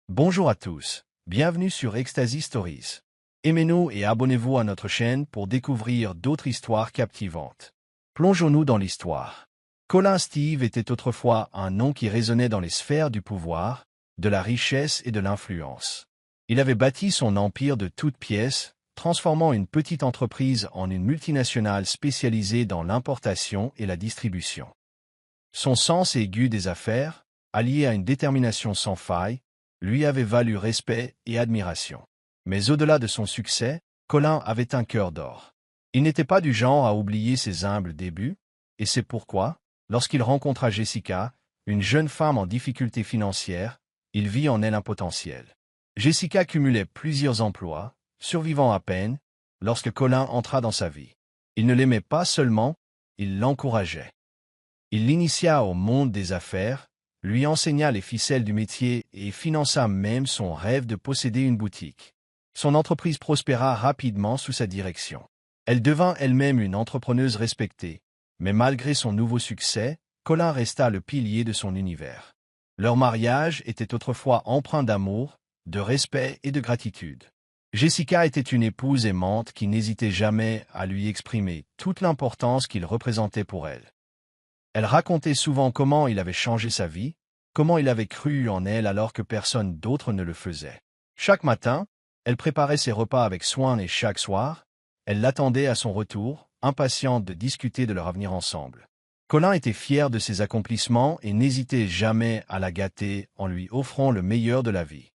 Bonjour à tous, bienvenue sur Ecstasy Stories. Aimez-nous et abonnez-vous à notre chaîne pour découvrir d'autres histoires captivantes. Plongeons-nous dans l'histoire. Colin Steve était autrefois un nom qui résonnait dans les sphères du pouvoir, de la richesse et de l'influence. Il avait bâti son empire de toutes pièces, transformant une petite entreprise en une multinationale spécialisée dans l'importation et la distribution. Son sens aigu des affaires, allié à une détermination sans faille, lui avait valu respect et admiration. Mais au-delà de son succès, Colin avait un cœur d'or. Il n'était pas du genre à oublier ses humbles débuts, et c'est pourquoi, lorsqu'il rencontra Jessica, une jeune femme en difficulté financière, il vit en elle un potentiel. Jessica cumulait plusieurs emplois, survivant à peine, lorsque Colin entra dans sa vie. Il ne l'aimait pas seulement, il l'encourageait. Il l'initia au monde des affaires, lui enseigna les ficelles du métier et finança même son rêve de posséder une boutique. Son entreprise prospéra rapidement sous sa direction. Elle devint elle-même une entrepreneuse respectée, mais malgré son nouveau succès, Colin resta le pilier de son univers. Leur mariage était autrefois empreint d'amour, de respect et de gratitude. Jessica était une épouse aimante qui n'hésitait jamais à lui exprimer toute l'importance qu'il représentait pour elle. Elle racontait souvent comment il avait changé sa vie, comment il avait cru en elle alors que personne d'autre ne le faisait. Chaque matin, elle préparait ses repas avec soin et chaque soir, elle l'attendait à son retour, impatiente de discuter de leur avenir ensemble. Colin était fier de ses accomplissements et n'hésitait jamais à la gâter en lui offrant le meilleur de la vie.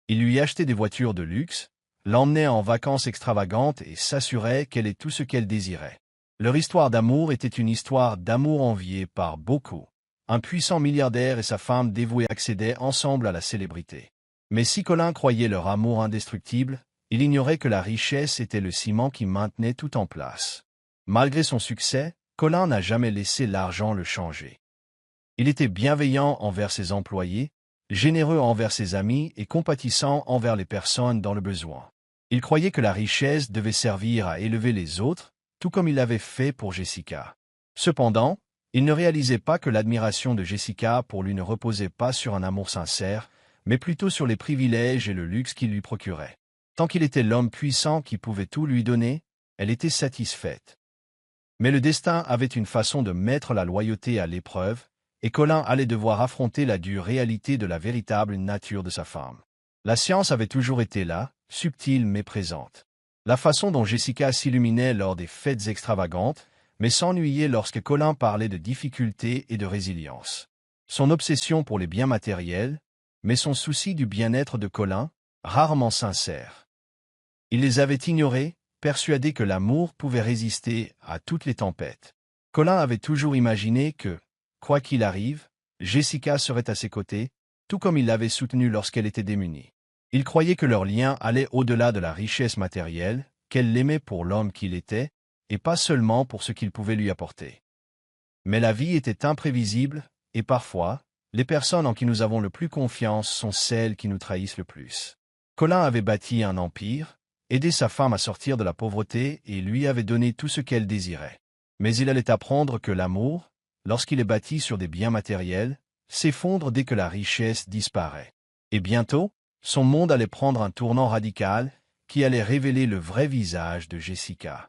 Il lui achetait des voitures de luxe, l'emmenait en vacances extravagantes et s'assurait qu'elle ait tout ce qu'elle désirait. Leur histoire d'amour était une histoire d'amour enviée par beaucoup. Un puissant milliardaire et sa femme dévouée accédaient ensemble à la célébrité. Mais si Colin croyait leur amour indestructible, il ignorait que la richesse était le ciment qui maintenait tout en place. Malgré son succès, Colin n'a jamais laissé l'argent le changer. Il était bienveillant envers ses employés, généreux envers ses amis et compatissant envers les personnes dans le besoin. Il croyait que la richesse devait servir à élever les autres, tout comme il l'avait fait pour Jessica. Cependant, il ne réalisait pas que l'admiration de Jessica pour lui ne reposait pas sur un amour sincère, mais plutôt sur les privilèges et le luxe qu'il lui procurait. Tant qu'il était l'homme puissant qui pouvait tout lui donner, elle était satisfaite. Mais le destin avait une façon de mettre la loyauté à l'épreuve, et Colin allait devoir affronter la dure réalité de la véritable nature de sa femme. La science avait toujours été là, subtile mais présente. La façon dont Jessica s'illuminait lors des fêtes extravagantes, mais s'ennuyait lorsque Colin parlait de difficultés et de résilience. Son obsession pour les biens matériels, mais son souci du bien-être de Colin, rarement sincère. Il les avait ignorés, persuadé que l'amour pouvait résister à toutes les tempêtes. Colin avait toujours imaginé que, quoi qu'il arrive, Jessica serait à ses côtés, tout comme il l'avait soutenue lorsqu'elle était démunie. Il croyait que leur lien allait au-delà de la richesse matérielle, qu'elle l'aimait pour l'homme qu'il était, et pas seulement pour ce qu'il pouvait lui apporter. Mais la vie était imprévisible, et parfois, les personnes en qui nous avons le plus confiance sont celles qui nous trahissent le plus. Colin avait bâti un empire, aidé sa femme à sortir de la pauvreté et lui avait donné tout ce qu'elle désirait. Mais il allait apprendre que l'amour, lorsqu'il est bâti sur des biens matériels, s'effondre dès que la richesse disparaît. Et bientôt, son monde allait prendre un tournant radical qui allait révéler le vrai visage de Jessica.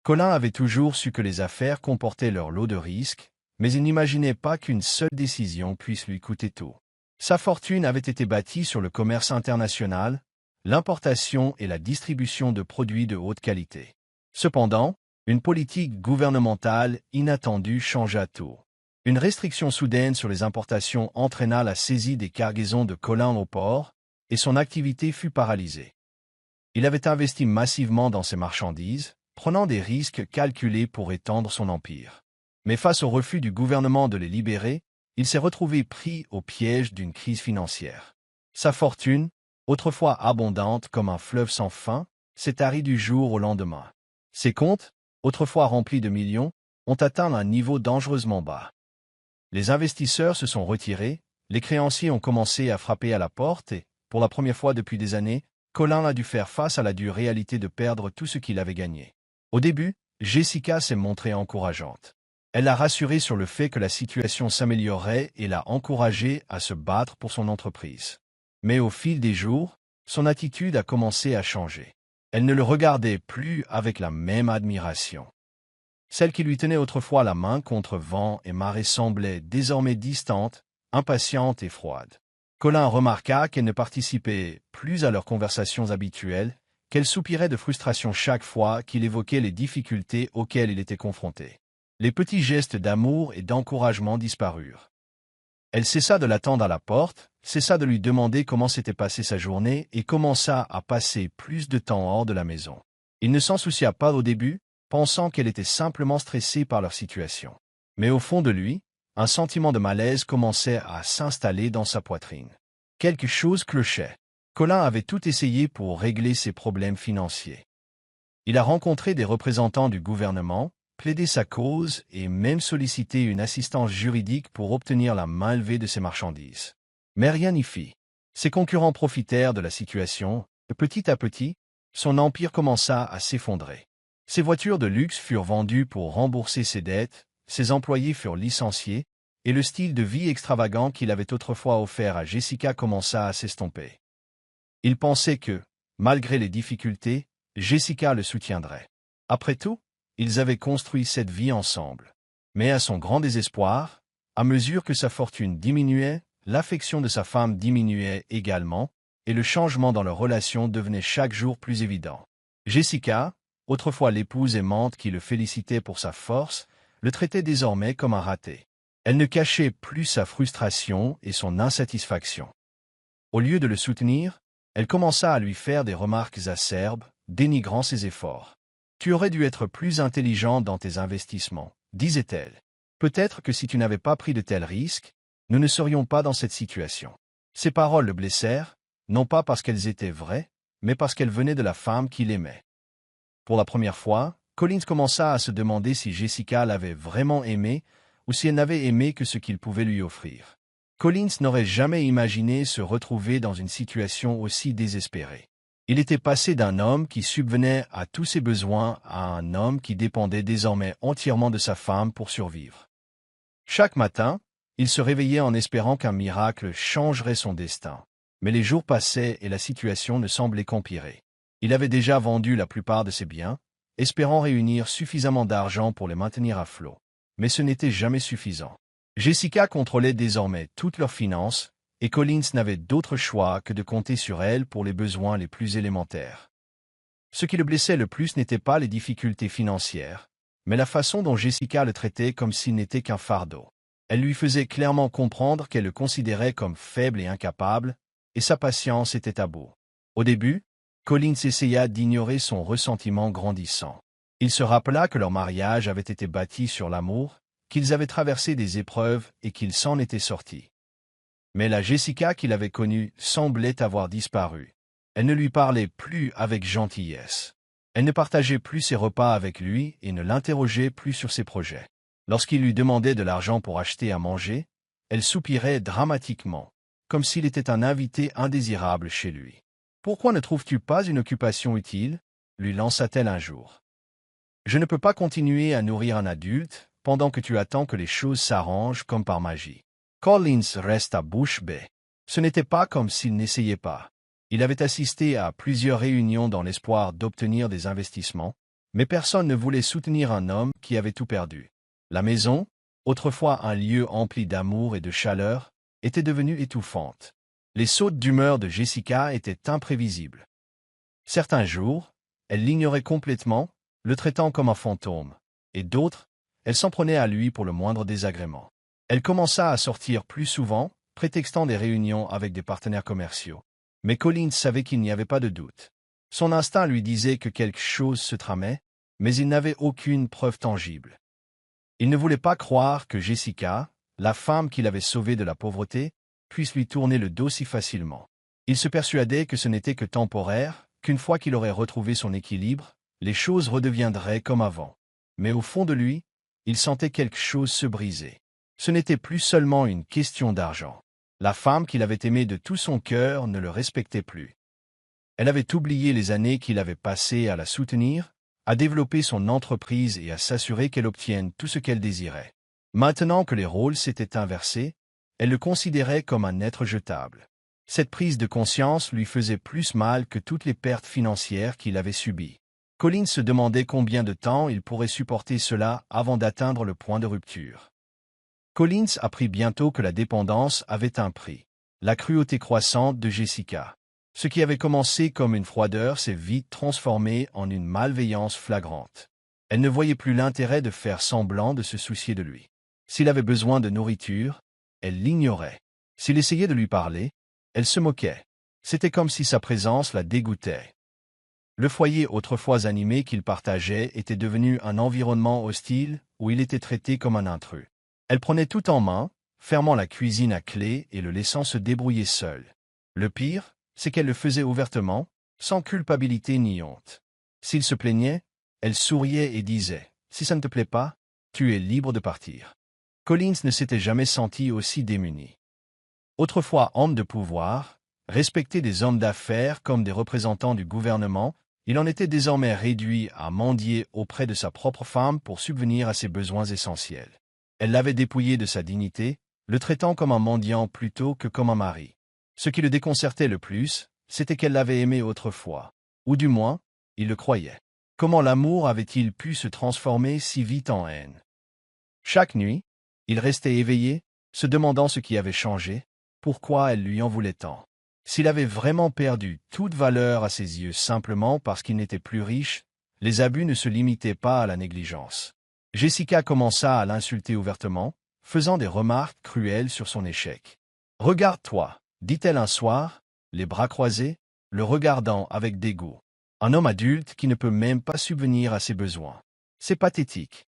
Colin avait toujours su que les affaires comportaient leur lot de risques, mais il n'imaginait pas qu'une seule décision puisse lui coûter tout. Sa fortune avait été bâtie sur le commerce international, l'importation et la distribution de produits de haute qualité. Cependant, une politique gouvernementale inattendue changea tout. Une restriction soudaine sur les importations entraîna la saisie des cargaisons de Colin au port, et son activité fut paralysée. Il avait investi massivement dans ses marchandises, prenant des risques calculés pour étendre son empire. Mais face au refus du gouvernement de les libérer, il s'est retrouvé pris au piège d'une crise financière. Sa fortune, autrefois abondante comme un fleuve sans fin, s'est tarie du jour au lendemain. Ses comptes, autrefois remplis de millions, ont atteint un niveau dangereusement bas. Les investisseurs se sont retirés, les créanciers ont commencé à frapper à la porte et, pour la première fois depuis des années, Colin a dû faire face à la dure réalité de perdre tout ce qu'il avait gagné. Au début, Jessica s'est montrée encourageante. Elle l'a rassuré sur le fait que la situation s'améliorerait et l'a encouragé à se battre pour son entreprise. Mais au fil des jours, son attitude a commencé à changer. Elle ne le regardait plus avec la même admiration. Celle qui lui tenait autrefois la main contre vent et marée semblait désormais distante, impatiente et froide. Colin remarqua qu'elle ne participait plus à leurs conversations habituelles, qu'elle soupirait de frustration chaque fois qu'il évoquait les difficultés auxquelles il était confronté. Les petits gestes d'amour et d'encouragement disparurent. Elle cessa de l'attendre à la porte, cessa de lui demander comment s'était passée sa journée et commença à passer plus de temps hors de la maison. Il ne s'en soucia pas au début, pensant qu'elle était simplement stressée par leur situation. Mais au fond de lui, un sentiment de malaise commençait à s'installer dans sa poitrine. Quelque chose clochait. Colin avait tout essayé pour régler ses problèmes financiers. Il a rencontré des représentants du gouvernement, plaidé sa cause et même sollicité une assistance juridique pour obtenir la main levée de ses marchandises. Mais rien n'y fit. Ses concurrents profitèrent de la situation, et petit à petit, son empire commença à s'effondrer. Ses voitures de luxe furent vendues pour rembourser ses dettes, ses employés furent licenciés, et le style de vie extravagant qu'il avait autrefois offert à Jessica commença à s'estomper. Il pensait que, malgré les difficultés, Jessica le soutiendrait. Après tout, ils avaient construit cette vie ensemble. Mais à son grand désespoir, à mesure que sa fortune diminuait, l'affection de sa femme diminuait également, et le changement dans leur relation devenait chaque jour plus évident. Jessica, autrefois l'épouse aimante qui le félicitait pour sa force, le traitait désormais comme un raté. Elle ne cachait plus sa frustration et son insatisfaction. Au lieu de le soutenir, elle commença à lui faire des remarques acerbes, dénigrant ses efforts. « Tu aurais dû être plus intelligent dans tes investissements, disait-elle. Peut-être que si tu n'avais pas pris de tels risques, nous ne serions pas dans cette situation. » Ces paroles le blessèrent, non pas parce qu'elles étaient vraies, mais parce qu'elles venaient de la femme qu'il aimait. Pour la première fois, Collins commença à se demander si Jessica l'avait vraiment aimé ou si elle n'avait aimé que ce qu'il pouvait lui offrir. Collins n'aurait jamais imaginé se retrouver dans une situation aussi désespérée. Il était passé d'un homme qui subvenait à tous ses besoins à un homme qui dépendait désormais entièrement de sa femme pour survivre. Chaque matin, il se réveillait en espérant qu'un miracle changerait son destin. Mais les jours passaient et la situation ne semblait qu'empirer. Il avait déjà vendu la plupart de ses biens, espérant réunir suffisamment d'argent pour les maintenir à flot. Mais ce n'était jamais suffisant. Jessica contrôlait désormais toutes leurs finances, et Collins n'avait d'autre choix que de compter sur elle pour les besoins les plus élémentaires. Ce qui le blessait le plus n'était pas les difficultés financières, mais la façon dont Jessica le traitait comme s'il n'était qu'un fardeau. Elle lui faisait clairement comprendre qu'elle le considérait comme faible et incapable, et sa patience était à bout. Au début, Collins essaya d'ignorer son ressentiment grandissant. Il se rappela que leur mariage avait été bâti sur l'amour, qu'ils avaient traversé des épreuves et qu'ils s'en étaient sortis. Mais la Jessica qu'il avait connue semblait avoir disparu. Elle ne lui parlait plus avec gentillesse. Elle ne partageait plus ses repas avec lui et ne l'interrogeait plus sur ses projets. Lorsqu'il lui demandait de l'argent pour acheter à manger, elle soupirait dramatiquement, comme s'il était un invité indésirable chez lui. « Pourquoi ne trouves-tu pas une occupation utile ?» lui lança-t-elle un jour. « Je ne peux pas continuer à nourrir un adulte pendant que tu attends que les choses s'arrangent comme par magie. » Collins resta bouche bée. Ce n'était pas comme s'il n'essayait pas. Il avait assisté à plusieurs réunions dans l'espoir d'obtenir des investissements, mais personne ne voulait soutenir un homme qui avait tout perdu. La maison, autrefois un lieu empli d'amour et de chaleur, était devenue étouffante. Les sautes d'humeur de Jessica étaient imprévisibles. Certains jours, elle l'ignorait complètement, le traitant comme un fantôme, et d'autres, elle s'en prenait à lui pour le moindre désagrément. Elle commença à sortir plus souvent, prétextant des réunions avec des partenaires commerciaux. Mais Collins savait qu'il n'y avait pas de doute. Son instinct lui disait que quelque chose se tramait, mais il n'avait aucune preuve tangible. Il ne voulait pas croire que Jessica, la femme qu'il avait sauvée de la pauvreté, puisse lui tourner le dos si facilement. Il se persuadait que ce n'était que temporaire, qu'une fois qu'il aurait retrouvé son équilibre, les choses redeviendraient comme avant. Mais au fond de lui, il sentait quelque chose se briser. Ce n'était plus seulement une question d'argent. La femme qu'il avait aimée de tout son cœur ne le respectait plus. Elle avait oublié les années qu'il avait passées à la soutenir, à développer son entreprise et à s'assurer qu'elle obtienne tout ce qu'elle désirait. Maintenant que les rôles s'étaient inversés, elle le considérait comme un être jetable. Cette prise de conscience lui faisait plus mal que toutes les pertes financières qu'il avait subies. Collins se demandait combien de temps il pourrait supporter cela avant d'atteindre le point de rupture. Collins apprit bientôt que la dépendance avait un prix. La cruauté croissante de Jessica. Ce qui avait commencé comme une froideur s'est vite transformé en une malveillance flagrante. Elle ne voyait plus l'intérêt de faire semblant de se soucier de lui. S'il avait besoin de nourriture, elle l'ignorait. S'il essayait de lui parler, elle se moquait. C'était comme si sa présence la dégoûtait. Le foyer autrefois animé qu'il partageait était devenu un environnement hostile où il était traité comme un intrus. Elle prenait tout en main, fermant la cuisine à clé et le laissant se débrouiller seul. Le pire, c'est qu'elle le faisait ouvertement, sans culpabilité ni honte. S'il se plaignait, elle souriait et disait « Si ça ne te plaît pas, tu es libre de partir ». Collins ne s'était jamais senti aussi démuni. Autrefois homme de pouvoir, respecté des hommes d'affaires comme des représentants du gouvernement, il en était désormais réduit à mendier auprès de sa propre femme pour subvenir à ses besoins essentiels. Elle l'avait dépouillé de sa dignité, le traitant comme un mendiant plutôt que comme un mari. Ce qui le déconcertait le plus, c'était qu'elle l'avait aimé autrefois. Ou du moins, il le croyait. Comment l'amour avait-il pu se transformer si vite en haine? Chaque nuit, il restait éveillé, se demandant ce qui avait changé, pourquoi elle lui en voulait tant. S'il avait vraiment perdu toute valeur à ses yeux simplement parce qu'il n'était plus riche, les abus ne se limitaient pas à la négligence. Jessica commença à l'insulter ouvertement, faisant des remarques cruelles sur son échec. « Regarde-toi » dit-elle un soir, les bras croisés, le regardant avec dégoût. Un homme adulte qui ne peut même pas subvenir à ses besoins. C'est pathétique.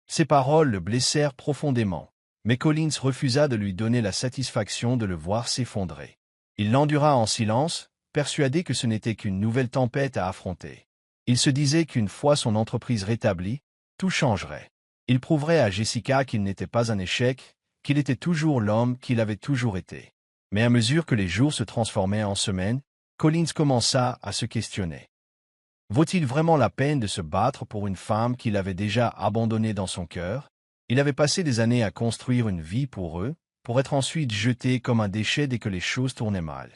Ces paroles le blessèrent profondément, mais Collins refusa de lui donner la satisfaction de le voir s'effondrer. Il l'endura en silence, persuadé que ce n'était qu'une nouvelle tempête à affronter. Il se disait qu'une fois son entreprise rétablie, tout changerait. Il prouverait à Jessica qu'il n'était pas un échec, qu'il était toujours l'homme qu'il avait toujours été. Mais à mesure que les jours se transformaient en semaines, Collins commença à se questionner. Vaut-il vraiment la peine de se battre pour une femme qu'il avait déjà abandonnée dans son cœur? Il avait passé des années à construire une vie pour eux, pour être ensuite jeté comme un déchet dès que les choses tournaient mal.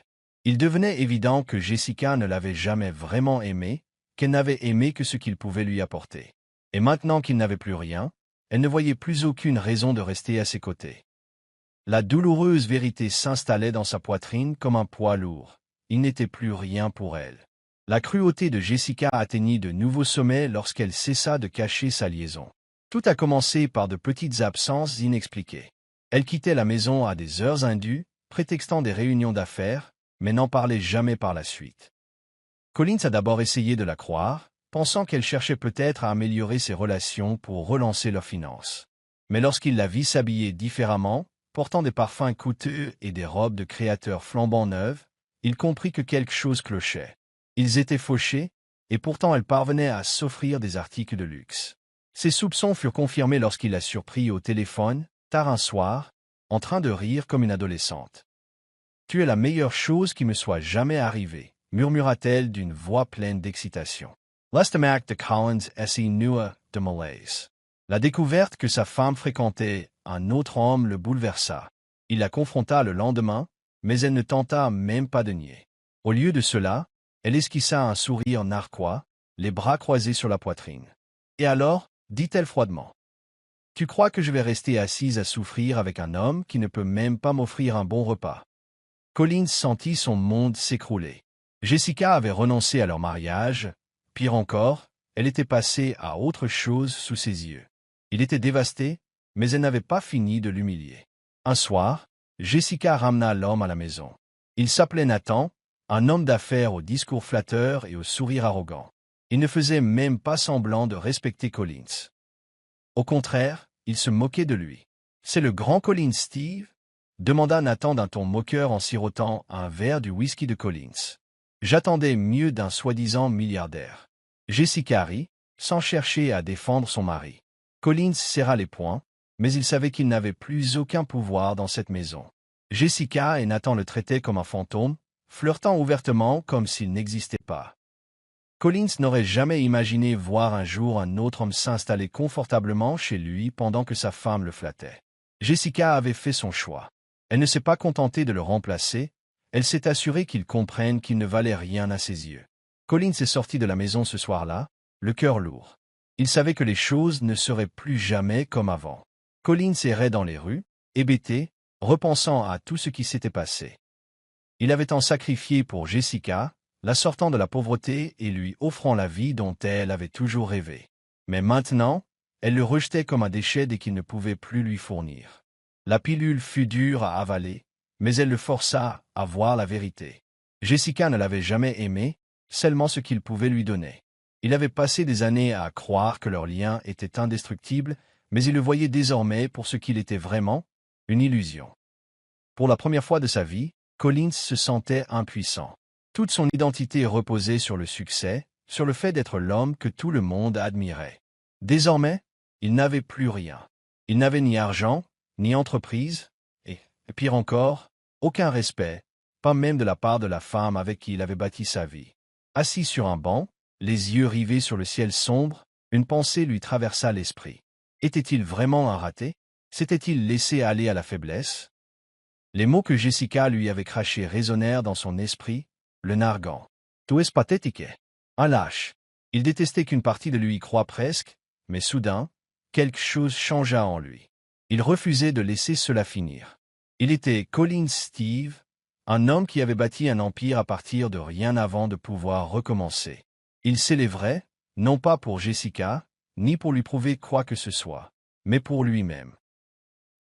Il devenait évident que Jessica ne l'avait jamais vraiment aimé, qu'elle n'avait aimé que ce qu'il pouvait lui apporter. Et maintenant qu'il n'avait plus rien, elle ne voyait plus aucune raison de rester à ses côtés. La douloureuse vérité s'installait dans sa poitrine comme un poids lourd. Il n'était plus rien pour elle. La cruauté de Jessica atteignit de nouveaux sommets lorsqu'elle cessa de cacher sa liaison. Tout a commencé par de petites absences inexpliquées. Elle quittait la maison à des heures indues, prétextant des réunions d'affaires, mais n'en parlait jamais par la suite. Collins a d'abord essayé de la croire, pensant qu'elle cherchait peut-être à améliorer ses relations pour relancer leurs finances. Mais lorsqu'il la vit s'habiller différemment, portant des parfums coûteux et des robes de créateurs flambant neuves, il comprit que quelque chose clochait. Ils étaient fauchés, et pourtant elle parvenait à s'offrir des articles de luxe. Ses soupçons furent confirmés lorsqu'il la surprit au téléphone, tard un soir, en train de rire comme une adolescente. « Tu es la meilleure chose qui me soit jamais arrivée », murmura-t-elle d'une voix pleine d'excitation. L'estomac de Collins nua de malaise. La découverte que sa femme fréquentait un autre homme le bouleversa. Il la confronta le lendemain, mais elle ne tenta même pas de nier. Au lieu de cela, elle esquissa un sourire narquois, les bras croisés sur la poitrine. « Et alors » dit-elle froidement. « Tu crois que je vais rester assise à souffrir avec un homme qui ne peut même pas m'offrir un bon repas ?» Collins sentit son monde s'écrouler. Jessica avait renoncé à leur mariage. Pire encore, elle était passée à autre chose sous ses yeux. Il était dévasté, mais elle n'avait pas fini de l'humilier. Un soir, Jessica ramena l'homme à la maison. Il s'appelait Nathan, un homme d'affaires au discours flatteur et au sourire arrogant. Il ne faisait même pas semblant de respecter Collins. Au contraire, il se moquait de lui. « C'est le grand Collins Steve ?» demanda Nathan d'un ton moqueur en sirotant un verre du whisky de Collins. « J'attendais mieux d'un soi-disant milliardaire. » Jessica rit, sans chercher à défendre son mari. Collins serra les poings, mais il savait qu'il n'avait plus aucun pouvoir dans cette maison. Jessica et Nathan le traitaient comme un fantôme, flirtant ouvertement comme s'il n'existait pas. Collins n'aurait jamais imaginé voir un jour un autre homme s'installer confortablement chez lui pendant que sa femme le flattait. Jessica avait fait son choix. Elle ne s'est pas contentée de le remplacer, Elle s'est assurée qu'il comprenne qu'il ne valait rien à ses yeux. Collins est sorti de la maison ce soir-là, le cœur lourd. Il savait que les choses ne seraient plus jamais comme avant. Collins errait dans les rues, hébété, repensant à tout ce qui s'était passé. Il avait tant sacrifié pour Jessica, la sortant de la pauvreté et lui offrant la vie dont elle avait toujours rêvé. Mais maintenant, elle le rejetait comme un déchet dès qu'il ne pouvait plus lui fournir. La pilule fut dure à avaler, mais elle le força à voir la vérité. Jessica ne l'avait jamais aimé, seulement ce qu'il pouvait lui donner. Il avait passé des années à croire que leur lien était indestructible, mais il le voyait désormais pour ce qu'il était vraiment, une illusion. Pour la première fois de sa vie, Collins se sentait impuissant. Toute son identité reposait sur le succès, sur le fait d'être l'homme que tout le monde admirait. Désormais, il n'avait plus rien. Il n'avait ni argent, ni entreprise, et, pire encore, aucun respect, pas même de la part de la femme avec qui il avait bâti sa vie. Assis sur un banc, les yeux rivés sur le ciel sombre, une pensée lui traversa l'esprit. Était-il vraiment un raté? S'était-il laissé aller à la faiblesse? Les mots que Jessica lui avait crachés résonnèrent dans son esprit, le narguant. « Tu es pathétique. » Un lâche. Il détestait qu'une partie de lui y croie presque, mais soudain, quelque chose changea en lui. Il refusait de laisser cela finir. Il était Collins Steve, un homme qui avait bâti un empire à partir de rien avant de pouvoir recommencer. Il s'élèverait, non pas pour Jessica, ni pour lui prouver quoi que ce soit, mais pour lui-même.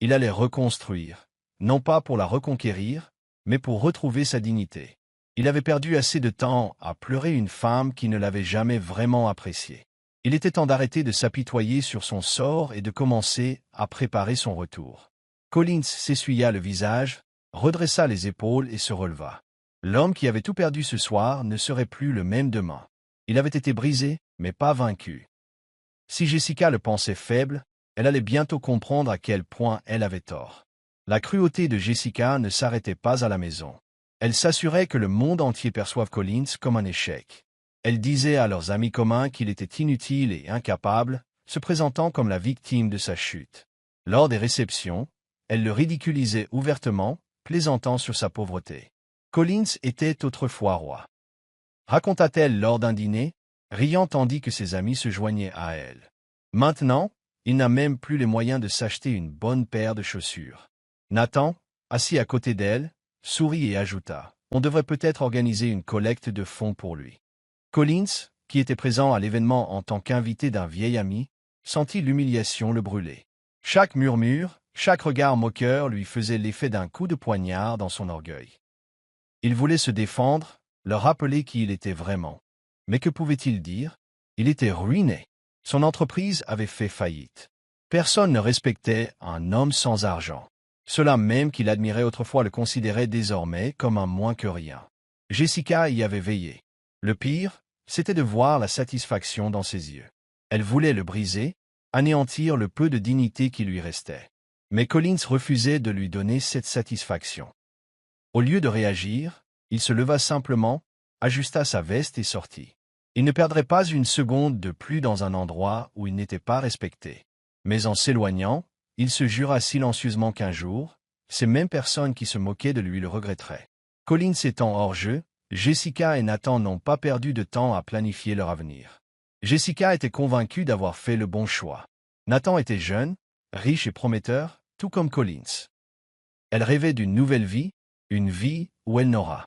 Il allait reconstruire, non pas pour la reconquérir, mais pour retrouver sa dignité. Il avait perdu assez de temps à pleurer une femme qui ne l'avait jamais vraiment apprécié. Il était temps d'arrêter de s'apitoyer sur son sort et de commencer à préparer son retour. Collins s'essuya le visage, redressa les épaules et se releva. L'homme qui avait tout perdu ce soir ne serait plus le même demain. Il avait été brisé, mais pas vaincu. Si Jessica le pensait faible, elle allait bientôt comprendre à quel point elle avait tort. La cruauté de Jessica ne s'arrêtait pas à la maison. Elle s'assurait que le monde entier perçoive Collins comme un échec. Elle disait à leurs amis communs qu'il était inutile et incapable, se présentant comme la victime de sa chute. Lors des réceptions, elle le ridiculisait ouvertement, plaisantant sur sa pauvreté. Collins était autrefois roi. Raconta-t-elle lors d'un dîner, riant tandis que ses amis se joignaient à elle. Maintenant, il n'a même plus les moyens de s'acheter une bonne paire de chaussures. Nathan, assis à côté d'elle, sourit et ajouta « On devrait peut-être organiser une collecte de fonds pour lui. » Collins, qui était présent à l'événement en tant qu'invité d'un vieil ami, sentit l'humiliation le brûler. Chaque murmure, chaque regard moqueur lui faisait l'effet d'un coup de poignard dans son orgueil. Il voulait se défendre, leur rappeler qui il était vraiment. Mais que pouvait-il dire? Il était ruiné. Son entreprise avait fait faillite. Personne ne respectait un homme sans argent. Ceux-là même qu'il admirait autrefois le considéraient désormais comme un moins que rien. Jessica y avait veillé. Le pire, c'était de voir la satisfaction dans ses yeux. Elle voulait le briser, anéantir le peu de dignité qui lui restait. Mais Collins refusait de lui donner cette satisfaction. Au lieu de réagir, il se leva simplement, ajusta sa veste et sortit. Il ne perdrait pas une seconde de plus dans un endroit où il n'était pas respecté. Mais en s'éloignant, il se jura silencieusement qu'un jour, ces mêmes personnes qui se moquaient de lui le regretteraient. Collins étant hors jeu, Jessica et Nathan n'ont pas perdu de temps à planifier leur avenir. Jessica était convaincue d'avoir fait le bon choix. Nathan était jeune, riche et prometteur, tout comme Collins. Elle rêvait d'une nouvelle vie, une vie où elle n'aura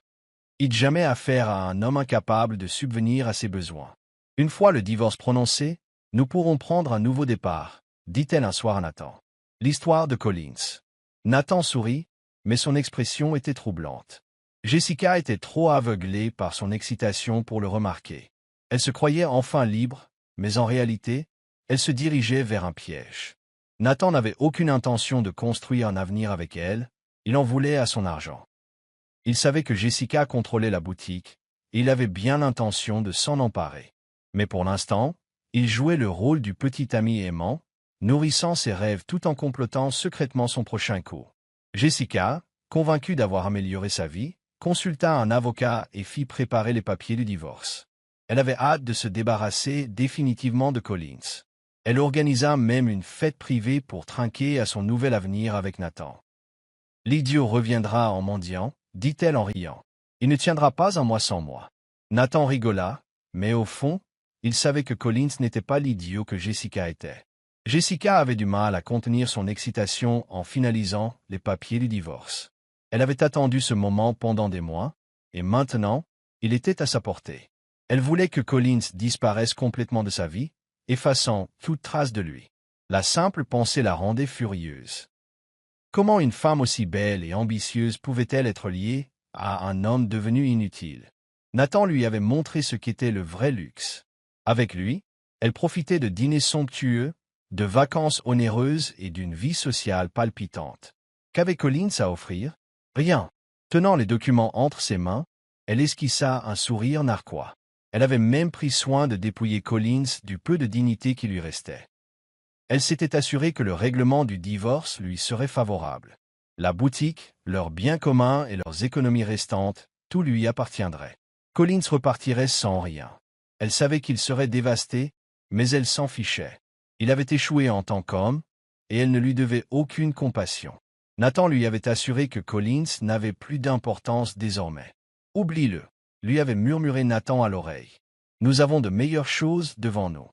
jamais affaire à un homme incapable de subvenir à ses besoins. Une fois le divorce prononcé, nous pourrons prendre un nouveau départ, dit-elle un soir à Nathan. L'histoire de Collins. Nathan sourit, mais son expression était troublante. Jessica était trop aveuglée par son excitation pour le remarquer. Elle se croyait enfin libre, mais en réalité, elle se dirigeait vers un piège. Nathan n'avait aucune intention de construire un avenir avec elle, il en voulait à son argent. Il savait que Jessica contrôlait la boutique, et il avait bien l'intention de s'en emparer. Mais pour l'instant, il jouait le rôle du petit ami aimant, nourrissant ses rêves tout en complotant secrètement son prochain coup. Jessica, convaincue d'avoir amélioré sa vie, consulta un avocat et fit préparer les papiers du divorce. Elle avait hâte de se débarrasser définitivement de Collins. Elle organisa même une fête privée pour trinquer à son nouvel avenir avec Nathan. « L'idiot reviendra en mendiant, dit-elle en riant. Il ne tiendra pas un mois sans moi. Nathan rigola, mais au fond, il savait que Collins n'était pas l'idiot que Jessica était. Jessica avait du mal à contenir son excitation en finalisant les papiers du divorce. Elle avait attendu ce moment pendant des mois, et maintenant, il était à sa portée. Elle voulait que Collins disparaisse complètement de sa vie, effaçant toute trace de lui. La simple pensée la rendait furieuse. Comment une femme aussi belle et ambitieuse pouvait-elle être liée à un homme devenu inutile? Nathan lui avait montré ce qu'était le vrai luxe. Avec lui, elle profitait de dîners somptueux, de vacances onéreuses et d'une vie sociale palpitante. Qu'avait Collins à offrir? Rien. Tenant les documents entre ses mains, elle esquissa un sourire narquois. Elle avait même pris soin de dépouiller Collins du peu de dignité qui lui restait. Elle s'était assurée que le règlement du divorce lui serait favorable. La boutique, leurs biens communs et leurs économies restantes, tout lui appartiendrait. Collins repartirait sans rien. Elle savait qu'il serait dévasté, mais elle s'en fichait. Il avait échoué en tant qu'homme, et elle ne lui devait aucune compassion. Nathan lui avait assuré que Collins n'avait plus d'importance désormais. « Oublie-le », lui avait murmuré Nathan à l'oreille. « Nous avons de meilleures choses devant nous. »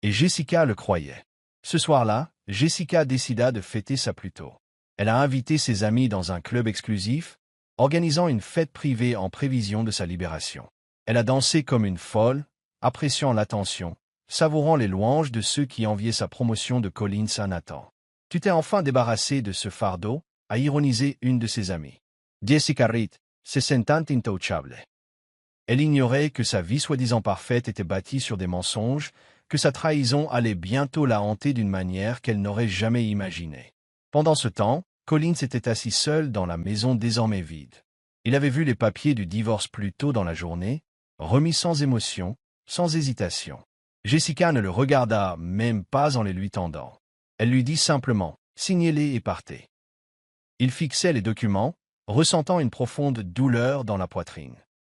Et Jessica le croyait. Ce soir-là, Jessica décida de fêter ça plus tôt. Elle a invité ses amis dans un club exclusif, organisant une fête privée en prévision de sa libération. Elle a dansé comme une folle, appréciant l'attention, savourant les louanges de ceux qui enviaient sa promotion de Collins à Nathan. « Tu t'es enfin débarrassé de ce fardeau ?» a ironisé une de ses amies. Jessica Reed, se sentant intouchable. Elle ignorait que sa vie soi-disant parfaite était bâtie sur des mensonges, que sa trahison allait bientôt la hanter d'une manière qu'elle n'aurait jamais imaginée. Pendant ce temps, Collins était assis seul dans la maison désormais vide. Il avait vu les papiers du divorce plus tôt dans la journée, remis sans émotion, sans hésitation. Jessica ne le regarda même pas en les lui tendant. Elle lui dit simplement « Signez-les et partez ». Il fixait les documents, ressentant une profonde douleur dans la poitrine.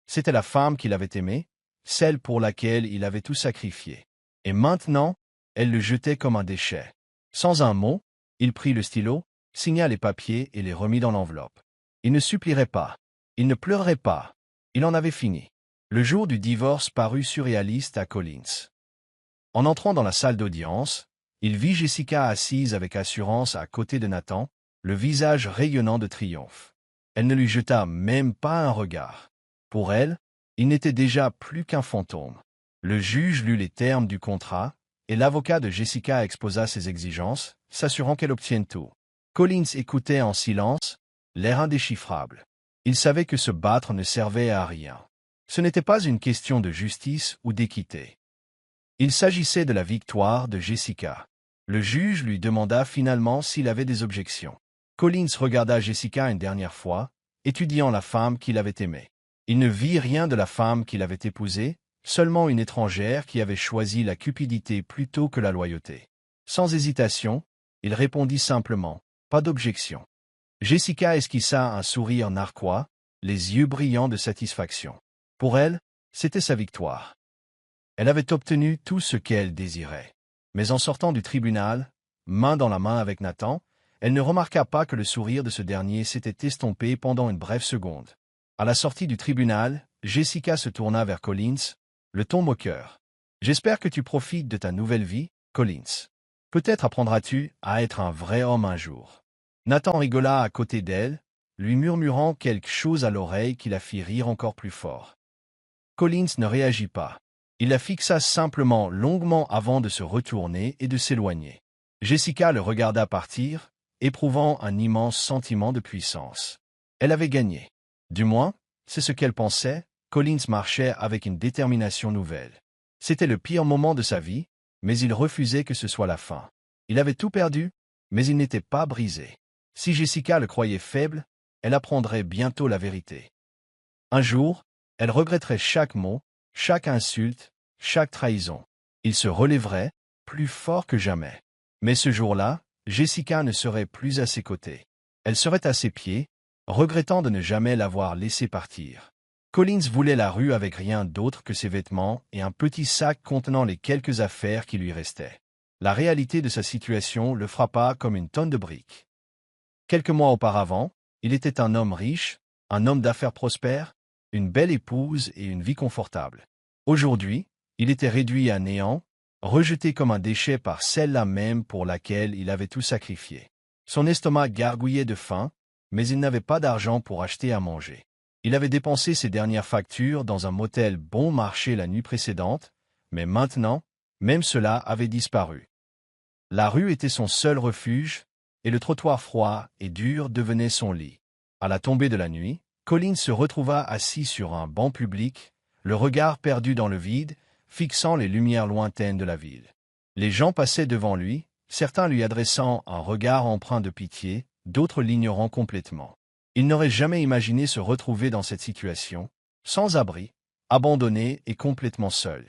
C'était la femme qu'il avait aimée, celle pour laquelle il avait tout sacrifié. Et maintenant, elle le jetait comme un déchet. Sans un mot, il prit le stylo, signa les papiers et les remit dans l'enveloppe. Il ne supplierait pas. Il ne pleurerait pas. Il en avait fini. Le jour du divorce parut surréaliste à Collins. En entrant dans la salle d'audience, il vit Jessica assise avec assurance à côté de Nathan, le visage rayonnant de triomphe. Elle ne lui jeta même pas un regard. Pour elle, il n'était déjà plus qu'un fantôme. Le juge lut les termes du contrat, et l'avocat de Jessica exposa ses exigences, s'assurant qu'elle obtienne tout. Collins écoutait en silence, l'air indéchiffrable. Il savait que se battre ne servait à rien. Ce n'était pas une question de justice ou d'équité. Il s'agissait de la victoire de Jessica. Le juge lui demanda finalement s'il avait des objections. Collins regarda Jessica une dernière fois, étudiant la femme qu'il avait aimée. Il ne vit rien de la femme qu'il avait épousée, seulement une étrangère qui avait choisi la cupidité plutôt que la loyauté. Sans hésitation, il répondit simplement « Pas d'objection ». Jessica esquissa un sourire narquois, les yeux brillants de satisfaction. Pour elle, c'était sa victoire. Elle avait obtenu tout ce qu'elle désirait. Mais en sortant du tribunal, main dans la main avec Nathan, elle ne remarqua pas que le sourire de ce dernier s'était estompé pendant une brève seconde. À la sortie du tribunal, Jessica se tourna vers Collins, le ton moqueur. « J'espère que tu profites de ta nouvelle vie, Collins. Peut-être apprendras-tu à être un vrai homme un jour. » Nathan rigola à côté d'elle, lui murmurant quelque chose à l'oreille qui la fit rire encore plus fort. Collins ne réagit pas. Il la fixa simplement longuement avant de se retourner et de s'éloigner. Jessica le regarda partir, éprouvant un immense sentiment de puissance. Elle avait gagné. Du moins, c'est ce qu'elle pensait. Collins marchait avec une détermination nouvelle. C'était le pire moment de sa vie, mais il refusait que ce soit la fin. Il avait tout perdu, mais il n'était pas brisé. Si Jessica le croyait faible, elle apprendrait bientôt la vérité. Un jour, elle regretterait chaque mot, chaque insulte, chaque trahison. Il se relèverait, plus fort que jamais. Mais ce jour-là, Jessica ne serait plus à ses côtés. Elle serait à ses pieds, regrettant de ne jamais l'avoir laissé partir. Collins voulait la rue avec rien d'autre que ses vêtements et un petit sac contenant les quelques affaires qui lui restaient. La réalité de sa situation le frappa comme une tonne de briques. Quelques mois auparavant, il était un homme riche, un homme d'affaires prospère, une belle épouse et une vie confortable. Aujourd'hui, il était réduit à néant, rejeté comme un déchet par celle-là même pour laquelle il avait tout sacrifié. Son estomac gargouillait de faim, mais il n'avait pas d'argent pour acheter à manger. Il avait dépensé ses dernières factures dans un motel bon marché la nuit précédente, mais maintenant, même cela avait disparu. La rue était son seul refuge, et le trottoir froid et dur devenait son lit. À la tombée de la nuit, Collins se retrouva assis sur un banc public, le regard perdu dans le vide, fixant les lumières lointaines de la ville. Les gens passaient devant lui, certains lui adressant un regard empreint de pitié, d'autres l'ignorant complètement. Il n'aurait jamais imaginé se retrouver dans cette situation, sans abri, abandonné et complètement seul.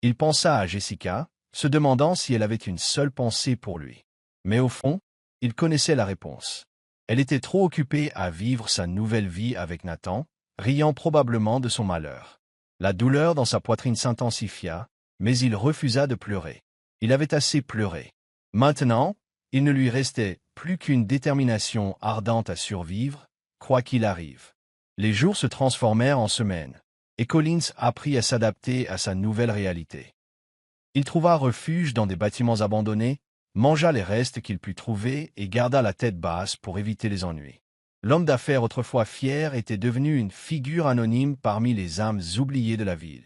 Il pensa à Jessica, se demandant si elle avait une seule pensée pour lui. Mais au fond, il connaissait la réponse. Elle était trop occupée à vivre sa nouvelle vie avec Nathan, riant probablement de son malheur. La douleur dans sa poitrine s'intensifia, mais il refusa de pleurer. Il avait assez pleuré. Maintenant, il ne lui restait plus qu'une détermination ardente à survivre, quoi qu'il arrive. Les jours se transformèrent en semaines, et Collins apprit à s'adapter à sa nouvelle réalité. Il trouva refuge dans des bâtiments abandonnés, mangea les restes qu'il put trouver et garda la tête basse pour éviter les ennuis. L'homme d'affaires autrefois fier était devenu une figure anonyme parmi les âmes oubliées de la ville.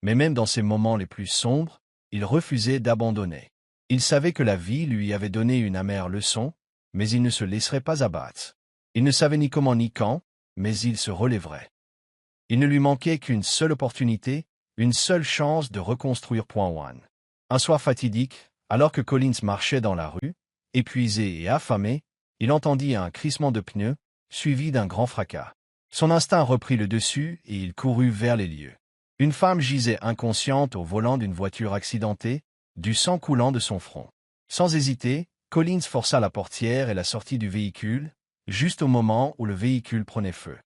Mais même dans ces moments les plus sombres, il refusait d'abandonner. Il savait que la vie lui avait donné une amère leçon, mais il ne se laisserait pas abattre. Il ne savait ni comment ni quand, mais il se relèverait. Il ne lui manquait qu'une seule opportunité, une seule chance de reconstruire Point One. Un soir fatidique, alors que Collins marchait dans la rue, épuisé et affamé, il entendit un crissement de pneus, suivi d'un grand fracas. Son instinct reprit le dessus et il courut vers les lieux. Une femme gisait inconsciente au volant d'une voiture accidentée, du sang coulant de son front. Sans hésiter, Collins força la portière et la sortit du véhicule, juste au moment où le véhicule prenait feu.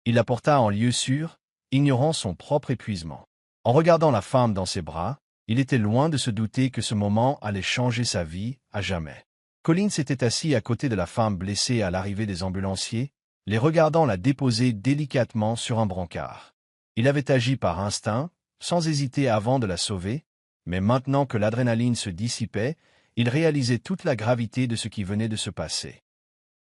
Il la porta en lieu sûr, ignorant son propre épuisement. En regardant la femme dans ses bras, il était loin de se douter que ce moment allait changer sa vie à jamais. Collins était assis à côté de la femme blessée à l'arrivée des ambulanciers, les regardant la déposer délicatement sur un brancard. Il avait agi par instinct, sans hésiter avant de la sauver, mais maintenant que l'adrénaline se dissipait, il réalisait toute la gravité de ce qui venait de se passer.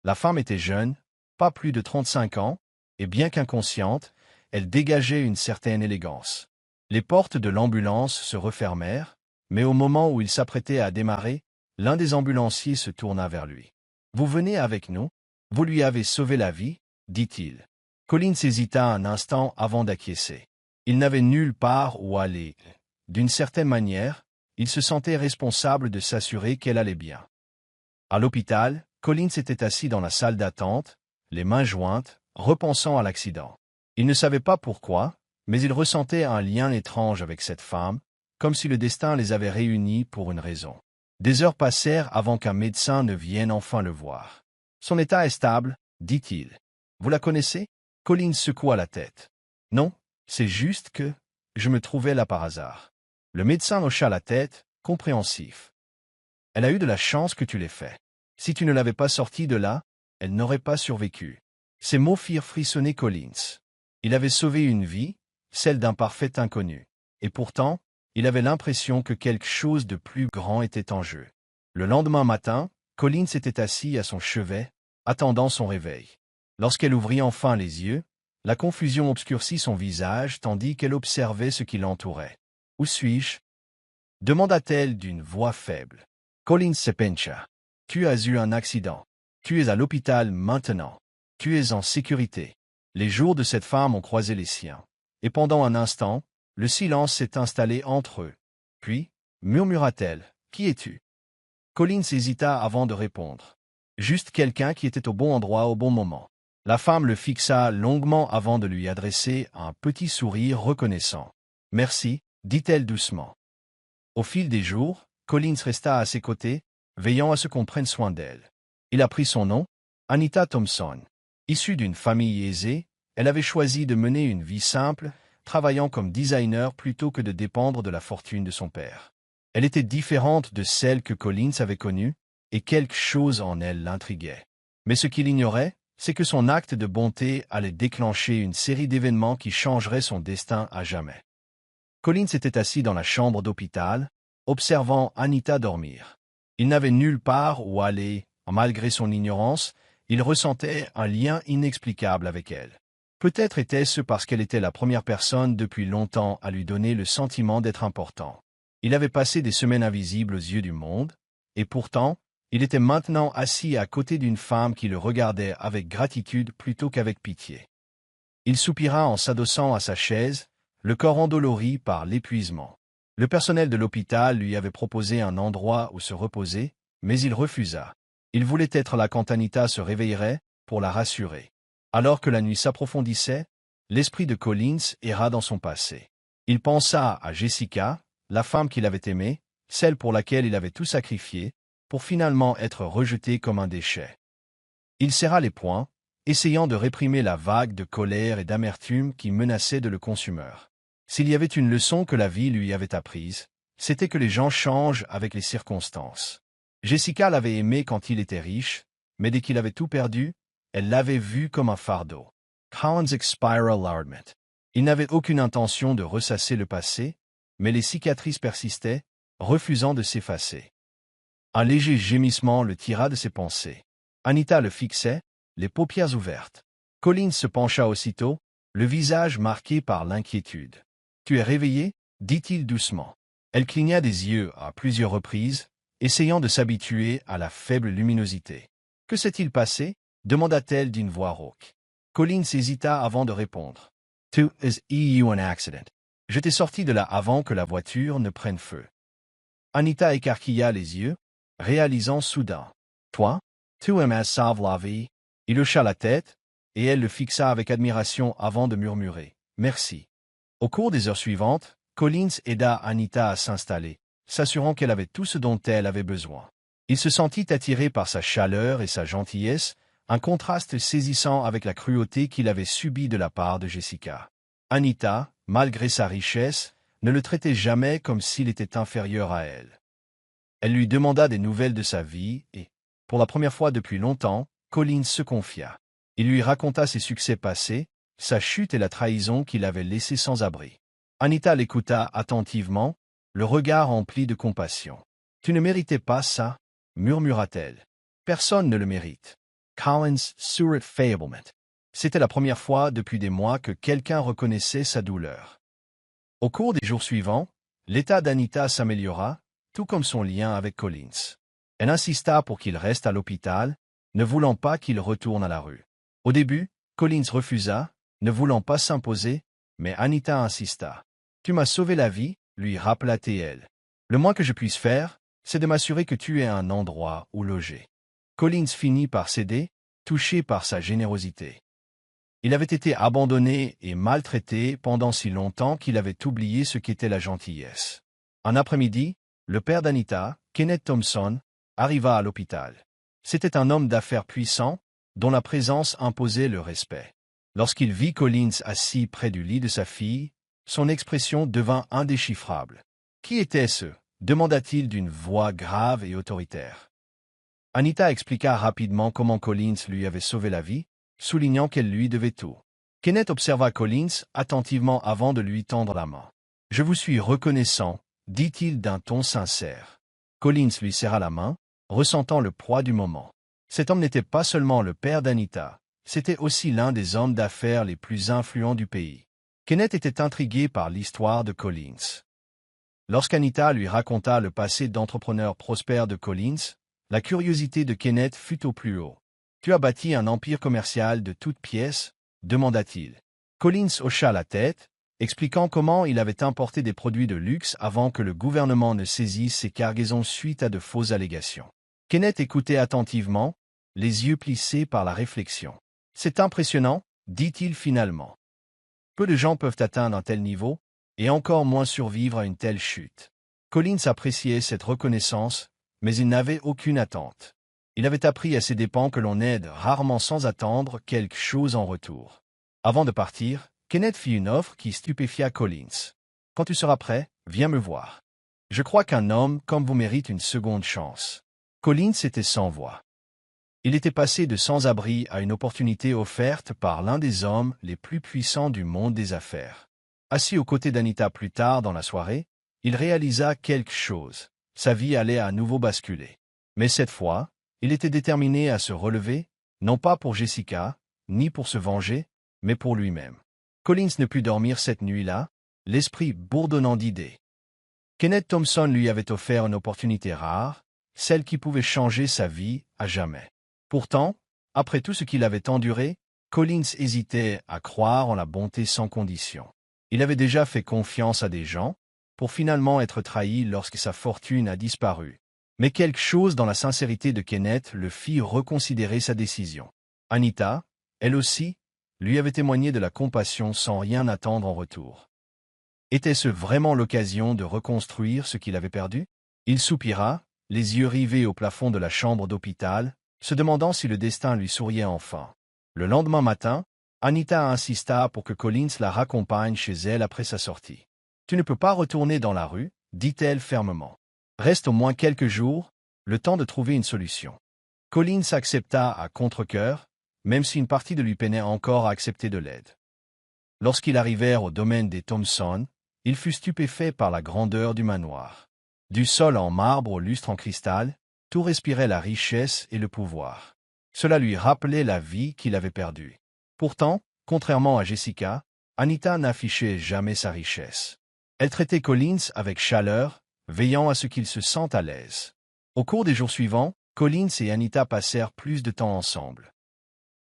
La femme était jeune, pas plus de 35 ans, et bien qu'inconsciente, elle dégageait une certaine élégance. Les portes de l'ambulance se refermèrent, mais au moment où il s'apprêtait à démarrer, l'un des ambulanciers se tourna vers lui. « Vous venez avec nous? Vous lui avez sauvé la vie » dit-il. Collins hésita un instant avant d'acquiescer. Il n'avait nulle part où aller. D'une certaine manière, il se sentait responsable de s'assurer qu'elle allait bien. À l'hôpital, Collins était assis dans la salle d'attente, les mains jointes, repensant à l'accident. Il ne savait pas pourquoi, mais il ressentait un lien étrange avec cette femme, comme si le destin les avait réunis pour une raison. Des heures passèrent avant qu'un médecin ne vienne enfin le voir. « Son état est stable, » dit-il. « Vous la connaissez ?» Collins secoua la tête. « Non, c'est juste que je me trouvais là par hasard. » Le médecin hocha la tête, compréhensif. « Elle a eu de la chance que tu l'aies fait. Si tu ne l'avais pas sortie de là, elle n'aurait pas survécu. » Ces mots firent frissonner Collins. Il avait sauvé une vie, celle d'un parfait inconnu. Et pourtant, il avait l'impression que quelque chose de plus grand était en jeu. Le lendemain matin, Collins était assis à son chevet, attendant son réveil. Lorsqu'elle ouvrit enfin les yeux, la confusion obscurcit son visage tandis qu'elle observait ce qui l'entourait. « Où suis-je » demanda-t-elle d'une voix faible. Collins se pencha. « Tu as eu un accident. Tu es à l'hôpital maintenant. Tu es en sécurité. » Les jours de cette femme ont croisé les siens. Et pendant un instant, le silence s'est installé entre eux. Puis, murmura-t-elle, « Qui es-tu » Collins hésita avant de répondre. « Juste quelqu'un qui était au bon endroit au bon moment. » La femme le fixa longuement avant de lui adresser un petit sourire reconnaissant. « Merci, » dit-elle doucement. Au fil des jours, Collins resta à ses côtés, veillant à ce qu'on prenne soin d'elle. Il apprit son nom, Anita Thompson. Issue d'une famille aisée, elle avait choisi de mener une vie simple, travaillant comme designer plutôt que de dépendre de la fortune de son père. Elle était différente de celle que Collins avait connue, et quelque chose en elle l'intriguait. Mais ce qu'il ignorait, c'est que son acte de bonté allait déclencher une série d'événements qui changeraient son destin à jamais. Collins était assis dans la chambre d'hôpital, observant Anita dormir. Il n'avait nulle part où aller, malgré son ignorance, il ressentait un lien inexplicable avec elle. Peut-être était-ce parce qu'elle était la première personne depuis longtemps à lui donner le sentiment d'être important. Il avait passé des semaines invisibles aux yeux du monde, et pourtant, il était maintenant assis à côté d'une femme qui le regardait avec gratitude plutôt qu'avec pitié. Il soupira en s'adossant à sa chaise, le corps endolori par l'épuisement. Le personnel de l'hôpital lui avait proposé un endroit où se reposer, mais il refusa. Il voulait être là quand Anita se réveillerait, pour la rassurer. Alors que la nuit s'approfondissait, l'esprit de Collins erra dans son passé. Il pensa à Jessica, la femme qu'il avait aimée, celle pour laquelle il avait tout sacrifié, pour finalement être rejeté comme un déchet. Il serra les poings, essayant de réprimer la vague de colère et d'amertume qui menaçait de le consumer. S'il y avait une leçon que la vie lui avait apprise, c'était que les gens changent avec les circonstances. Jessica l'avait aimé quand il était riche, mais dès qu'il avait tout perdu, elle l'avait vu comme un fardeau. Collins expira loudement. Il n'avait aucune intention de ressasser le passé, mais les cicatrices persistaient, refusant de s'effacer. Un léger gémissement le tira de ses pensées. Anita le fixait, les paupières ouvertes. Collins se pencha aussitôt, le visage marqué par l'inquiétude. « Tu es réveillé ?» dit-il doucement. Elle cligna des yeux à plusieurs reprises, essayant de s'habituer à la faible luminosité. « Que s'est-il passé ?» demanda-t-elle d'une voix rauque. Collins hésita avant de répondre. « Tu as eu un accident. Je t'ai sorti de là avant que la voiture ne prenne feu. » Anita écarquilla les yeux, réalisant soudain. « Toi, tu m'as sauvé la vie. » Il hocha la tête, et elle le fixa avec admiration avant de murmurer. « Merci. » Au cours des heures suivantes, Collins aida Anita à s'installer, s'assurant qu'elle avait tout ce dont elle avait besoin. Il se sentit attiré par sa chaleur et sa gentillesse, un contraste saisissant avec la cruauté qu'il avait subie de la part de Jessica. Anita, malgré sa richesse, ne le traitait jamais comme s'il était inférieur à elle. Elle lui demanda des nouvelles de sa vie et, pour la première fois depuis longtemps, Collins se confia. Il lui raconta ses succès passés, sa chute et la trahison qu'il avait laissée sans abri. Anita l'écouta attentivement, le regard empli de compassion. « Tu ne méritais pas ça ?» murmura-t-elle. « Personne ne le mérite. » Collins sourit faiblement. C'était la première fois depuis des mois que quelqu'un reconnaissait sa douleur. Au cours des jours suivants, l'état d'Anita s'améliora, tout comme son lien avec Collins. Elle insista pour qu'il reste à l'hôpital, ne voulant pas qu'il retourne à la rue. Au début, Collins refusa, ne voulant pas s'imposer, mais Anita insista. « Tu m'as sauvé la vie, » lui rappela-t-elle. « Le moins que je puisse faire, c'est de m'assurer que tu aies un endroit où loger. » Collins finit par céder, touché par sa générosité. Il avait été abandonné et maltraité pendant si longtemps qu'il avait oublié ce qu'était la gentillesse. Un après-midi, le père d'Anita, Kenneth Thompson, arriva à l'hôpital. C'était un homme d'affaires puissant, dont la présence imposait le respect. Lorsqu'il vit Collins assis près du lit de sa fille, son expression devint indéchiffrable. « Qui était-ce » demanda-t-il d'une voix grave et autoritaire. Anita expliqua rapidement comment Collins lui avait sauvé la vie, soulignant qu'elle lui devait tout. Kenneth observa Collins attentivement avant de lui tendre la main. « Je vous suis reconnaissant, » dit-il d'un ton sincère. Collins lui serra la main, ressentant le poids du moment. Cet homme n'était pas seulement le père d'Anita, c'était aussi l'un des hommes d'affaires les plus influents du pays. Kenneth était intrigué par l'histoire de Collins. Lorsqu'Anita lui raconta le passé d'entrepreneur prospère de Collins, la curiosité de Kenneth fut au plus haut. « Tu as bâti un empire commercial de toutes pièces ?» demanda-t-il. Collins hocha la tête, expliquant comment il avait importé des produits de luxe avant que le gouvernement ne saisisse ses cargaisons suite à de fausses allégations. Kenneth écoutait attentivement, les yeux plissés par la réflexion. « C'est impressionnant, » dit-il finalement. Peu de gens peuvent atteindre un tel niveau, et encore moins survivre à une telle chute. Collins appréciait cette reconnaissance, mais il n'avait aucune attente. Il avait appris à ses dépens que l'on aide rarement sans attendre quelque chose en retour. Avant de partir, Kenneth fit une offre qui stupéfia Collins. « Quand tu seras prêt, viens me voir. Je crois qu'un homme comme vous mérite une seconde chance. » Collins était sans voix. Il était passé de sans-abri à une opportunité offerte par l'un des hommes les plus puissants du monde des affaires. Assis aux côtés d'Anita plus tard dans la soirée, il réalisa quelque chose. Sa vie allait à nouveau basculer. Mais cette fois, il était déterminé à se relever, non pas pour Jessica, ni pour se venger, mais pour lui-même. Collins ne put dormir cette nuit-là, l'esprit bourdonnant d'idées. Kenneth Thompson lui avait offert une opportunité rare, celle qui pouvait changer sa vie à jamais. Pourtant, après tout ce qu'il avait enduré, Collins hésitait à croire en la bonté sans condition. Il avait déjà fait confiance à des gens, pour finalement être trahi lorsque sa fortune a disparu. Mais quelque chose dans la sincérité de Kenneth le fit reconsidérer sa décision. Anita, elle aussi, lui avait témoigné de la compassion sans rien attendre en retour. Était-ce vraiment l'occasion de reconstruire ce qu'il avait perdu? Il soupira, les yeux rivés au plafond de la chambre d'hôpital, se demandant si le destin lui souriait enfin. Le lendemain matin, Anita insista pour que Collins la raccompagne chez elle après sa sortie. « Tu ne peux pas retourner dans la rue, dit-elle fermement. Reste au moins quelques jours, le temps de trouver une solution. » Collins accepta à contre-cœur, même si une partie de lui peinait encore à accepter de l'aide. Lorsqu'ils arrivèrent au domaine des Thompson, il fut stupéfait par la grandeur du manoir. Du sol en marbre au lustre en cristal, tout respirait la richesse et le pouvoir. Cela lui rappelait la vie qu'il avait perdue. Pourtant, contrairement à Jessica, Anita n'affichait jamais sa richesse. Elle traitait Collins avec chaleur, veillant à ce qu'il se sente à l'aise. Au cours des jours suivants, Collins et Anita passèrent plus de temps ensemble.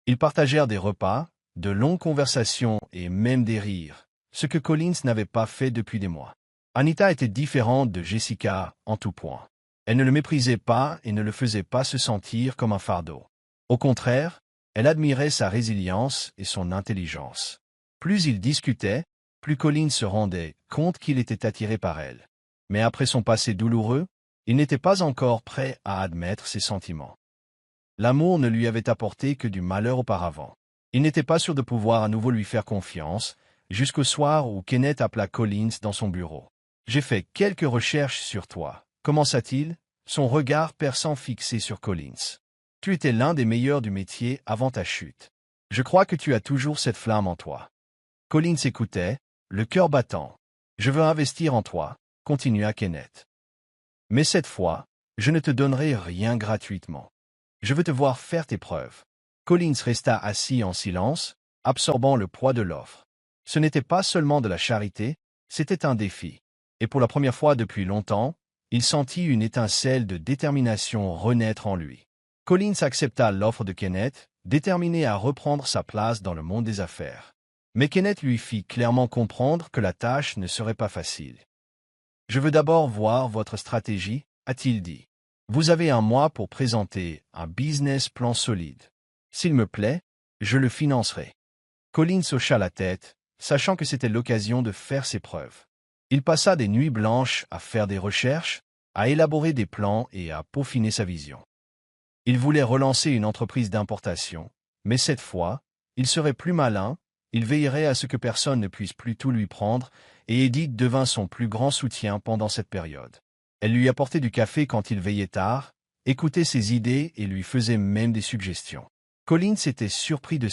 Ils partagèrent des repas, de longues conversations et même des rires, ce que Collins n'avait pas fait depuis des mois. Anita était différente de Jessica en tout point. Elle ne le méprisait pas et ne le faisait pas se sentir comme un fardeau. Au contraire, elle admirait sa résilience et son intelligence. Plus ils discutaient, plus Collins se rendait compte qu'il était attiré par elle. Mais après son passé douloureux, il n'était pas encore prêt à admettre ses sentiments. L'amour ne lui avait apporté que du malheur auparavant. Il n'était pas sûr de pouvoir à nouveau lui faire confiance, jusqu'au soir où Kenneth appela Collins dans son bureau. « J'ai fait quelques recherches sur toi. » commença-t-il, son regard perçant fixé sur Collins. « Tu étais l'un des meilleurs du métier avant ta chute. Je crois que tu as toujours cette flamme en toi. » Collins écoutait, le cœur battant. « Je veux investir en toi, » continua Kenneth. « Mais cette fois, je ne te donnerai rien gratuitement. Je veux te voir faire tes preuves. » Collins resta assis en silence, absorbant le poids de l'offre. Ce n'était pas seulement de la charité, c'était un défi. Et pour la première fois depuis longtemps, il sentit une étincelle de détermination renaître en lui. Collins accepta l'offre de Kenneth, déterminé à reprendre sa place dans le monde des affaires. Mais Kenneth lui fit clairement comprendre que la tâche ne serait pas facile. « Je veux d'abord voir votre stratégie, » a-t-il dit. « Vous avez un mois pour présenter un business plan solide. S'il me plaît, je le financerai. » Collins hocha la tête, sachant que c'était l'occasion de faire ses preuves. Il passa des nuits blanches à faire des recherches, à élaborer des plans et à peaufiner sa vision. Il voulait relancer une entreprise d'importation, mais cette fois, il serait plus malin, il veillerait à ce que personne ne puisse plus tout lui prendre, et Edith devint son plus grand soutien pendant cette période. Elle lui apportait du café quand il veillait tard, écoutait ses idées et lui faisait même des suggestions. Collins était surpris de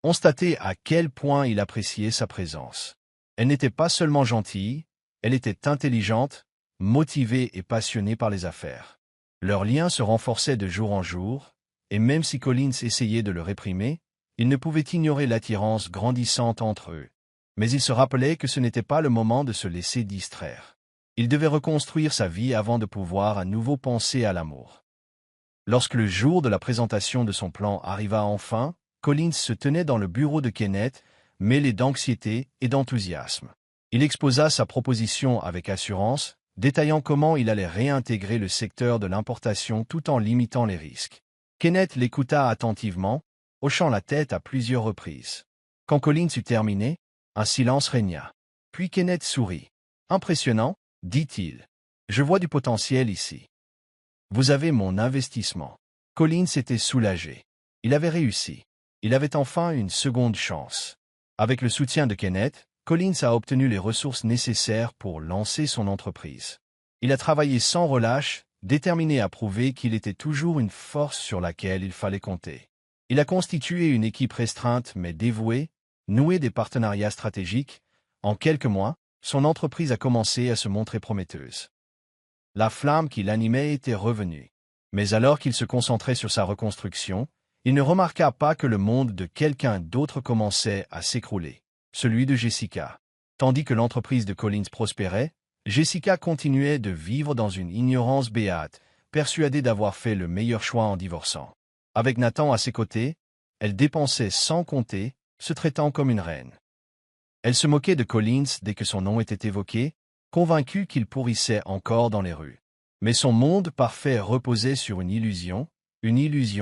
constater à quel point il appréciait sa présence. Elle n'était pas seulement gentille, elle était intelligente, motivée et passionnée par les affaires. Leur lien se renforçait de jour en jour, et même si Collins essayait de le réprimer, il ne pouvait ignorer l'attirance grandissante entre eux. Mais il se rappelait que ce n'était pas le moment de se laisser distraire. Il devait reconstruire sa vie avant de pouvoir à nouveau penser à l'amour. Lorsque le jour de la présentation de son plan arriva enfin, Collins se tenait dans le bureau de Kenneth, mêlé d'anxiété et d'enthousiasme. Il exposa sa proposition avec assurance, détaillant comment il allait réintégrer le secteur de l'importation tout en limitant les risques. Kenneth l'écouta attentivement, hochant la tête à plusieurs reprises. Quand Collins eut terminé, un silence régna. Puis Kenneth sourit. « Impressionnant, » dit-il. « Je vois du potentiel ici. Vous avez mon investissement. » Collins était soulagé. Il avait réussi. Il avait enfin une seconde chance. Avec le soutien de Kenneth, Collins a obtenu les ressources nécessaires pour lancer son entreprise. Il a travaillé sans relâche, déterminé à prouver qu'il était toujours une force sur laquelle il fallait compter. Il a constitué une équipe restreinte mais dévouée, noué des partenariats stratégiques. En quelques mois, son entreprise a commencé à se montrer prometteuse. La flamme qui l'animait était revenue. Mais alors qu'il se concentrait sur sa reconstruction, il ne remarqua pas que le monde de quelqu'un d'autre commençait à s'écrouler, celui de Jessica. Tandis que l'entreprise de Collins prospérait, Jessica continuait de vivre dans une ignorance béate, persuadée d'avoir fait le meilleur choix en divorçant. Avec Nathan à ses côtés, elle dépensait sans compter, se traitant comme une reine. Elle se moquait de Collins dès que son nom était évoqué, convaincue qu'il pourrissait encore dans les rues. Mais son monde parfait reposait sur une illusion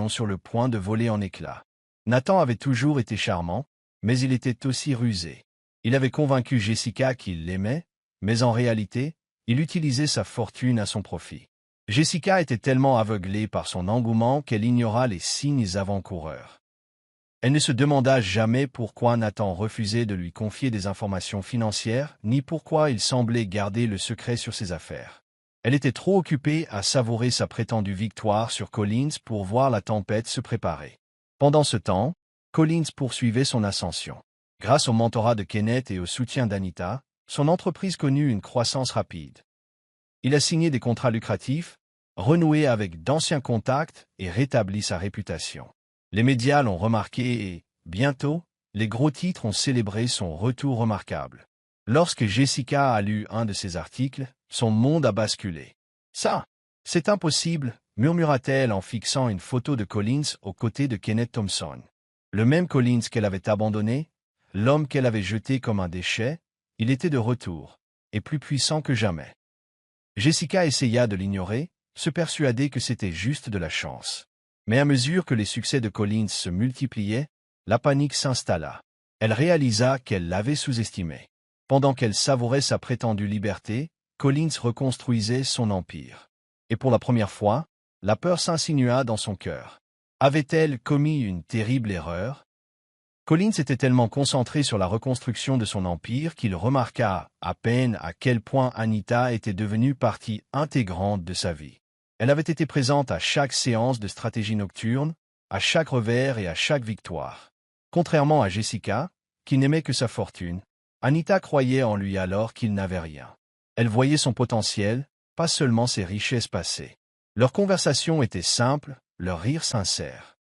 sur le point de voler en éclats. Nathan avait toujours été charmant, mais il était aussi rusé. Il avait convaincu Jessica qu'il l'aimait, mais en réalité, il utilisait sa fortune à son profit. Jessica était tellement aveuglée par son engouement qu'elle ignora les signes avant-coureurs. Elle ne se demanda jamais pourquoi Nathan refusait de lui confier des informations financières, ni pourquoi il semblait garder le secret sur ses affaires. Elle était trop occupée à savourer sa prétendue victoire sur Collins pour voir la tempête se préparer. Pendant ce temps, Collins poursuivait son ascension. Grâce au mentorat de Kenneth et au soutien d'Anita, son entreprise connut une croissance rapide. Il a signé des contrats lucratifs, renoué avec d'anciens contacts et rétabli sa réputation. Les médias l'ont remarqué et, bientôt, les gros titres ont célébré son retour remarquable. Lorsque Jessica a lu un de ses articles, son monde a basculé. « Ça, c'est impossible », murmura-t-elle en fixant une photo de Collins aux côtés de Kenneth Thompson. Le même Collins qu'elle avait abandonné, l'homme qu'elle avait jeté comme un déchet, il était de retour, et plus puissant que jamais. Jessica essaya de l'ignorer, se persuader que c'était juste de la chance. Mais à mesure que les succès de Collins se multipliaient, la panique s'installa. Elle réalisa qu'elle l'avait sous-estimé. Pendant qu'elle savourait sa prétendue liberté, Collins reconstruisait son empire. Et pour la première fois, la peur s'insinua dans son cœur. Avait-elle commis une terrible erreur? Collins était tellement concentré sur la reconstruction de son empire qu'il remarqua à peine à quel point Anita était devenue partie intégrante de sa vie. Elle avait été présente à chaque séance de stratégie nocturne, à chaque revers et à chaque victoire. Contrairement à Jessica, qui n'aimait que sa fortune, Anita croyait en lui alors qu'il n'avait rien. Elle voyait son potentiel, pas seulement ses richesses passées. Leur conversation était simple, leur rire sincère.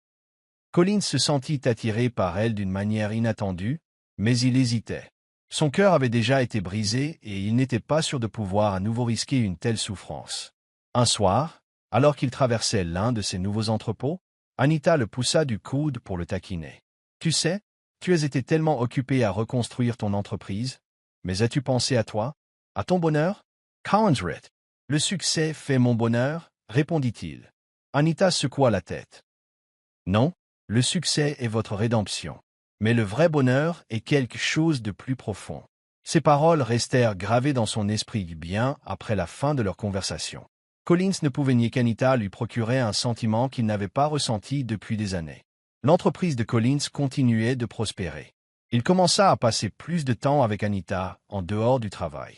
Collins se sentit attiré par elle d'une manière inattendue, mais il hésitait. Son cœur avait déjà été brisé et il n'était pas sûr de pouvoir à nouveau risquer une telle souffrance. Un soir, alors qu'il traversait l'un de ses nouveaux entrepôts, Anita le poussa du coude pour le taquiner. « Tu sais, tu as été tellement occupé à reconstruire ton entreprise, mais as-tu pensé à toi, à ton bonheur? » Collinsrit. « Le succès fait mon bonheur, répondit-il. Anita secoua la tête. « Non, le succès est votre rédemption. Mais le vrai bonheur est quelque chose de plus profond. » Ces paroles restèrent gravées dans son esprit bien après la fin de leur conversation. Collins ne pouvait nier qu'Anita lui procurait un sentiment qu'il n'avait pas ressenti depuis des années. L'entreprise de Collins continuait de prospérer. Il commença à passer plus de temps avec Anita en dehors du travail.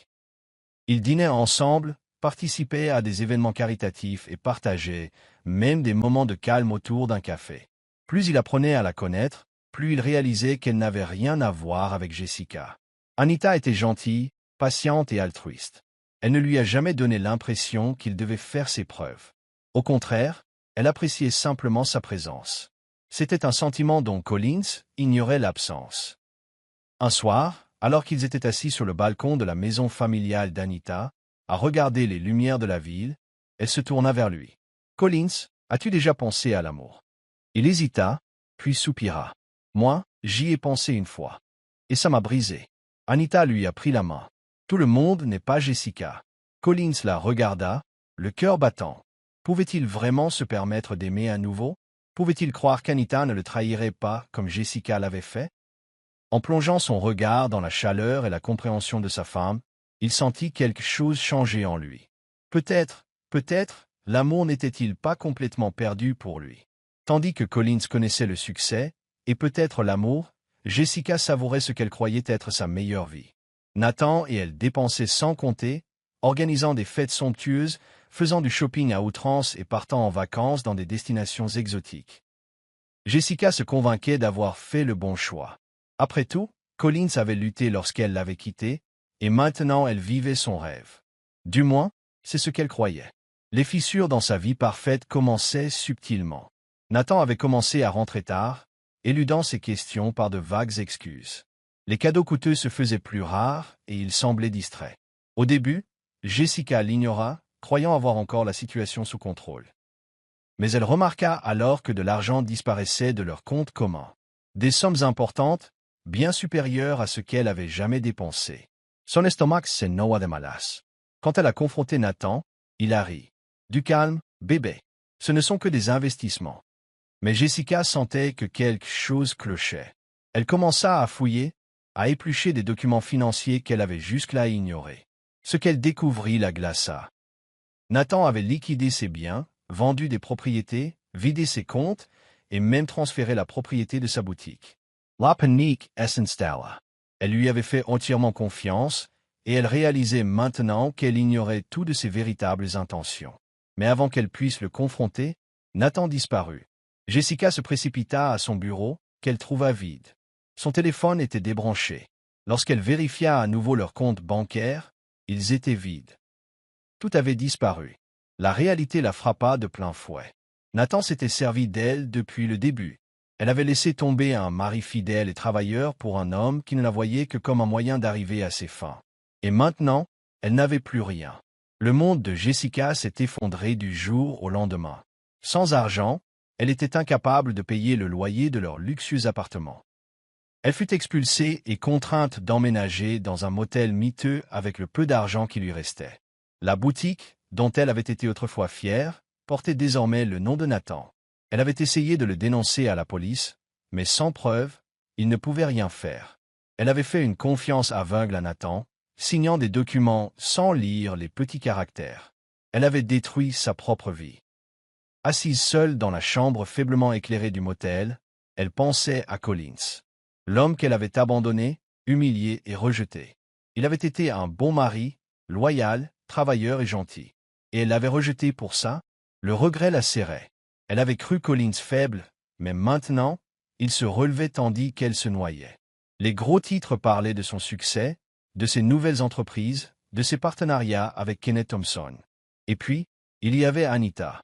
Ils dînaient ensemble, participaient à des événements caritatifs et partageaient même des moments de calme autour d'un café. Plus il apprenait à la connaître, plus il réalisait qu'elle n'avait rien à voir avec Jessica. Anita était gentille, patiente et altruiste. Elle ne lui a jamais donné l'impression qu'il devait faire ses preuves. Au contraire, elle appréciait simplement sa présence. C'était un sentiment dont Collins ignorait l'absence. Un soir, alors qu'ils étaient assis sur le balcon de la maison familiale d'Anita, à regarder les lumières de la ville, elle se tourna vers lui. « Collins, as-tu déjà pensé à l'amour ?» Il hésita, puis soupira. « Moi, j'y ai pensé une fois. Et ça m'a brisé. » Anita lui a pris la main. « Tout le monde n'est pas Jessica. » Collins la regarda, le cœur battant. Pouvait-il vraiment se permettre d'aimer à nouveau? Pouvait-il croire qu'Anita ne le trahirait pas comme Jessica l'avait fait? En plongeant son regard dans la chaleur et la compréhension de sa femme, il sentit quelque chose changer en lui. Peut-être, l'amour n'était-il pas complètement perdu pour lui. Tandis que Collins connaissait le succès, et peut-être l'amour, Jessica savourait ce qu'elle croyait être sa meilleure vie. Nathan et elle dépensaient sans compter, organisant des fêtes somptueuses, faisant du shopping à outrance et partant en vacances dans des destinations exotiques. Jessica se convainquait d'avoir fait le bon choix. Après tout, Collins avait lutté lorsqu'elle l'avait quitté, et maintenant elle vivait son rêve. Du moins, c'est ce qu'elle croyait. Les fissures dans sa vie parfaite commençaient subtilement. Nathan avait commencé à rentrer tard, éludant ses questions par de vagues excuses. Les cadeaux coûteux se faisaient plus rares et il semblait distrait. Au début, Jessica l'ignora, croyant avoir encore la situation sous contrôle. Mais elle remarqua alors que de l'argent disparaissait de leur compte commun. Des sommes importantes, bien supérieures à ce qu'elle avait jamais dépensé. Son estomac s'est noua de malasse. Quand elle a confronté Nathan, il a ri. Du calme, bébé. Ce ne sont que des investissements. Mais Jessica sentait que quelque chose clochait. Elle commença à fouiller, à éplucher des documents financiers qu'elle avait jusque-là ignorés. Ce qu'elle découvrit la glaça. Nathan avait liquidé ses biens, vendu des propriétés, vidé ses comptes et même transféré la propriété de sa boutique. La panique s'installa. Elle lui avait fait entièrement confiance et elle réalisait maintenant qu'elle ignorait tout de ses véritables intentions. Mais avant qu'elle puisse le confronter, Nathan disparut. Jessica se précipita à son bureau, qu'elle trouva vide. Son téléphone était débranché. Lorsqu'elle vérifia à nouveau leurs comptes bancaires, ils étaient vides. Tout avait disparu. La réalité la frappa de plein fouet. Nathan s'était servi d'elle depuis le début. Elle avait laissé tomber un mari fidèle et travailleur pour un homme qui ne la voyait que comme un moyen d'arriver à ses fins. Et maintenant, elle n'avait plus rien. Le monde de Jessica s'est effondré du jour au lendemain. Sans argent, elle était incapable de payer le loyer de leur luxueux appartement. Elle fut expulsée et contrainte d'emménager dans un motel miteux avec le peu d'argent qui lui restait. La boutique, dont elle avait été autrefois fière, portait désormais le nom de Nathan. Elle avait essayé de le dénoncer à la police, mais sans preuve, il ne pouvait rien faire. Elle avait fait une confiance aveugle à Nathan, signant des documents sans lire les petits caractères. Elle avait détruit sa propre vie. Assise seule dans la chambre faiblement éclairée du motel, elle pensait à Collins. L'homme qu'elle avait abandonné, humilié et rejeté. Il avait été un bon mari, loyal, travailleur et gentil. Et elle l'avait rejeté pour ça, le regret la serrait. Elle avait cru Collins faible, mais maintenant, il se relevait tandis qu'elle se noyait. Les gros titres parlaient de son succès, de ses nouvelles entreprises, de ses partenariats avec Kenneth Thompson. Et puis, il y avait Anita.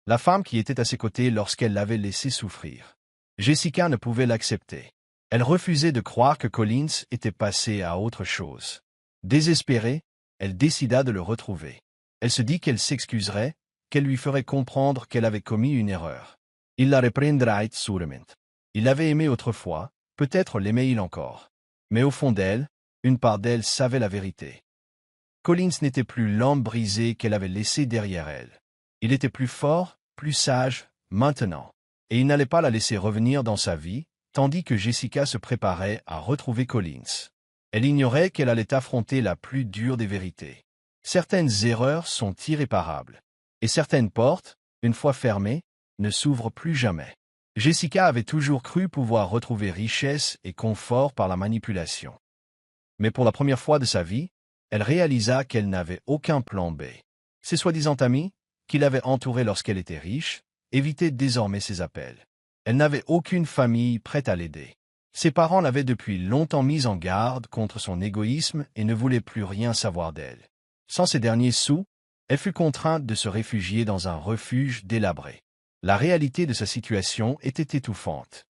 La femme qui était à ses côtés lorsqu'elle l'avait laissé souffrir. Jessica ne pouvait l'accepter. Elle refusait de croire que Collins était passé à autre chose. Désespérée, elle décida de le retrouver. Elle se dit qu'elle s'excuserait, qu'elle lui ferait comprendre qu'elle avait commis une erreur. Il la reprendrait sûrement. Il l'avait aimée autrefois, peut-être l'aimait-il encore. Mais au fond d'elle, une part d'elle savait la vérité. Collins n'était plus l'homme brisé qu'elle avait laissé derrière elle. Il était plus fort, plus sage, maintenant. Et il n'allait pas la laisser revenir dans sa vie, tandis que Jessica se préparait à retrouver Collins. Elle ignorait qu'elle allait affronter la plus dure des vérités. Certaines erreurs sont irréparables. Et certaines portes, une fois fermées, ne s'ouvrent plus jamais. Jessica avait toujours cru pouvoir retrouver richesse et confort par la manipulation. Mais pour la première fois de sa vie, elle réalisa qu'elle n'avait aucun plan B. Ses soi-disant amis, qui l'avaient entourée lorsqu'elle était riche, évitaient désormais ses appels. Elle n'avait aucune famille prête à l'aider. Ses parents l'avaient depuis longtemps mise en garde contre son égoïsme et ne voulaient plus rien savoir d'elle. Sans ces derniers sous, elle fut contrainte de se réfugier dans un refuge délabré. La réalité de sa situation était étouffante.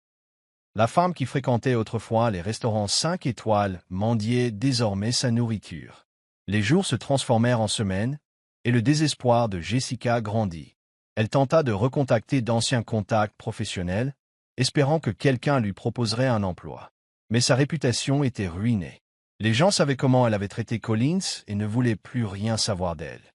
La femme qui fréquentait autrefois les restaurants 5 étoiles mendiait désormais sa nourriture. Les jours se transformèrent en semaines, et le désespoir de Jessica grandit. Elle tenta de recontacter d'anciens contacts professionnels, espérant que quelqu'un lui proposerait un emploi. Mais sa réputation était ruinée. Les gens savaient comment elle avait traité Collins et ne voulaient plus rien savoir d'elle.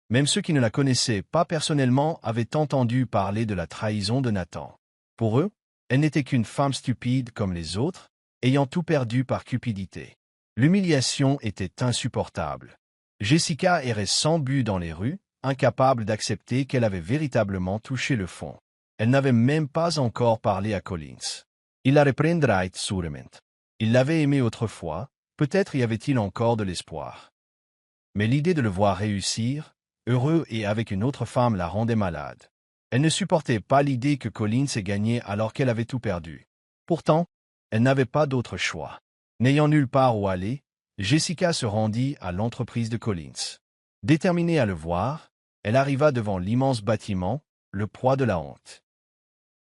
Même ceux qui ne la connaissaient pas personnellement avaient entendu parler de la trahison de Nathan. Pour eux, elle n'était qu'une femme stupide comme les autres, ayant tout perdu par cupidité. L'humiliation était insupportable. Jessica errait sans but dans les rues, incapable d'accepter qu'elle avait véritablement touché le fond. Elle n'avait même pas encore parlé à Collins. Il la reprendrait sûrement. Il l'avait aimée autrefois, peut-être y avait-il encore de l'espoir. Mais l'idée de le voir réussir, heureux et avec une autre femme la rendait malade. Elle ne supportait pas l'idée que Collins ait gagné alors qu'elle avait tout perdu. Pourtant, elle n'avait pas d'autre choix. N'ayant nulle part où aller, Jessica se rendit à l'entreprise de Collins. Déterminée à le voir, elle arriva devant l'immense bâtiment, le proie de la honte.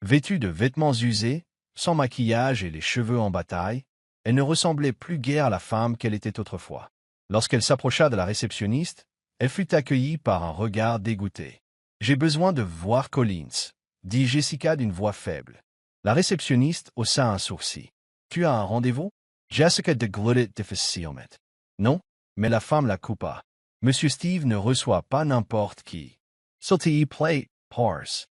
Vêtue de vêtements usés, sans maquillage et les cheveux en bataille, elle ne ressemblait plus guère à la femme qu'elle était autrefois. Lorsqu'elle s'approcha de la réceptionniste, elle fut accueillie par un regard dégoûté. « J'ai besoin de voir Collins », dit Jessica d'une voix faible. La réceptionniste haussa un sourcil. « Tu as un rendez-vous » Jessica déglutit difficilement. « Non, mais la femme la coupa. Monsieur Steve ne reçoit pas n'importe qui. S'il te plaît, parse. »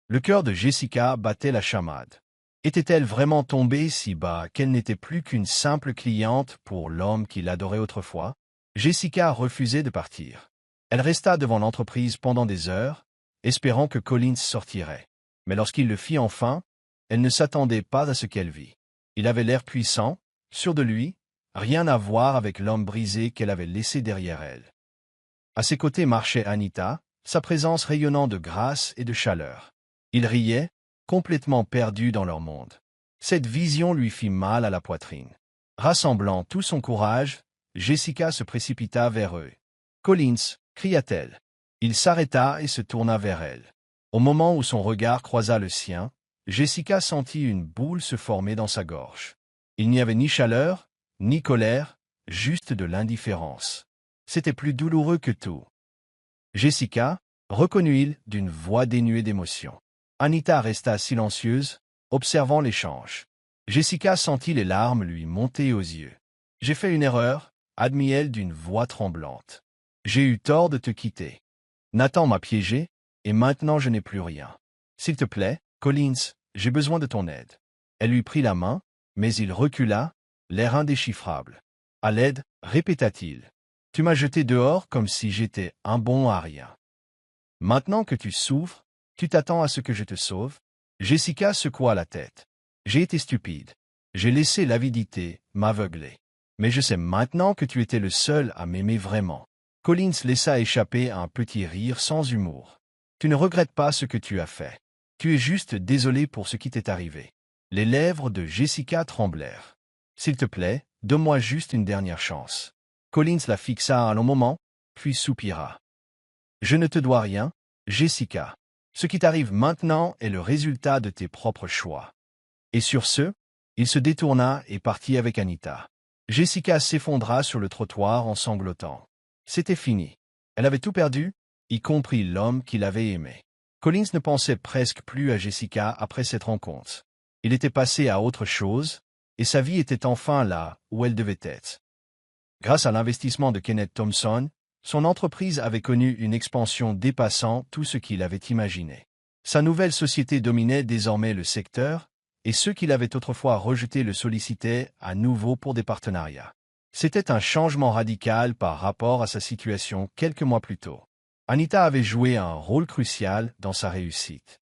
Le cœur de Jessica battait la chamade. Était-elle vraiment tombée si bas qu'elle n'était plus qu'une simple cliente pour l'homme qui l'adorait autrefois? Jessica refusait de partir. Elle resta devant l'entreprise pendant des heures, espérant que Collins sortirait. Mais lorsqu'il le fit enfin, elle ne s'attendait pas à ce qu'elle vit. Il avait l'air puissant, sûr de lui, rien à voir avec l'homme brisé qu'elle avait laissé derrière elle. À ses côtés marchait Anita, sa présence rayonnant de grâce et de chaleur. Ils riaient, complètement perdus dans leur monde. Cette vision lui fit mal à la poitrine. Rassemblant tout son courage, Jessica se précipita vers eux. « Collins » cria-t-elle. Il s'arrêta et se tourna vers elle. Au moment où son regard croisa le sien, Jessica sentit une boule se former dans sa gorge. Il n'y avait ni chaleur, ni colère, juste de l'indifférence. C'était plus douloureux que tout. « Jessica » reconnut-il d'une voix dénuée d'émotion. Anita resta silencieuse, observant l'échange. Jessica sentit les larmes lui monter aux yeux. « J'ai fait une erreur » admit-elle d'une voix tremblante. « J'ai eu tort de te quitter. Nathan m'a piégé, et maintenant je n'ai plus rien. S'il te plaît, Collins, j'ai besoin de ton aide. » Elle lui prit la main, mais il recula, l'air indéchiffrable. « À l'aide » répéta-t-il. « Tu m'as jeté dehors comme si j'étais un bon à rien. Maintenant que tu souffres, tu t'attends à ce que je te sauve ?» Jessica secoua la tête. « J'ai été stupide. J'ai laissé l'avidité m'aveugler. Mais je sais maintenant que tu étais le seul à m'aimer vraiment. » Collins laissa échapper un petit rire sans humour. « Tu ne regrettes pas ce que tu as fait. Tu es juste désolé pour ce qui t'est arrivé. » Les lèvres de Jessica tremblèrent. « S'il te plaît, donne-moi juste une dernière chance. » Collins la fixa un long moment, puis soupira. « Je ne te dois rien, Jessica. Ce qui t'arrive maintenant est le résultat de tes propres choix. » Et sur ce, il se détourna et partit avec Anita. Jessica s'effondra sur le trottoir en sanglotant. C'était fini. Elle avait tout perdu, y compris l'homme qui l'avait aimé. Collins ne pensait presque plus à Jessica après cette rencontre. Il était passé à autre chose, et sa vie était enfin là où elle devait être. Grâce à l'investissement de Kenneth Thompson, son entreprise avait connu une expansion dépassant tout ce qu'il avait imaginé. Sa nouvelle société dominait désormais le secteur, et ceux qui l'avaient autrefois rejeté le sollicitaient à nouveau pour des partenariats. C'était un changement radical par rapport à sa situation quelques mois plus tôt. Anita avait joué un rôle crucial dans sa réussite.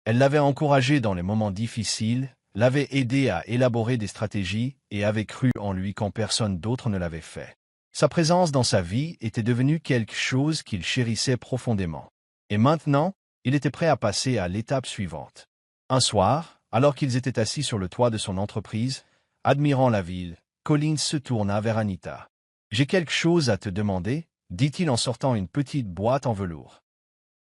Elle l'avait encouragé dans les moments difficiles, l'avait aidé à élaborer des stratégies et avait cru en lui quand personne d'autre ne l'avait fait. Sa présence dans sa vie était devenue quelque chose qu'il chérissait profondément. Et maintenant, il était prêt à passer à l'étape suivante. Un soir, alors qu'ils étaient assis sur le toit de son entreprise, admirant la ville, Collins se tourna vers Anita. « J'ai quelque chose à te demander » dit-il en sortant une petite boîte en velours.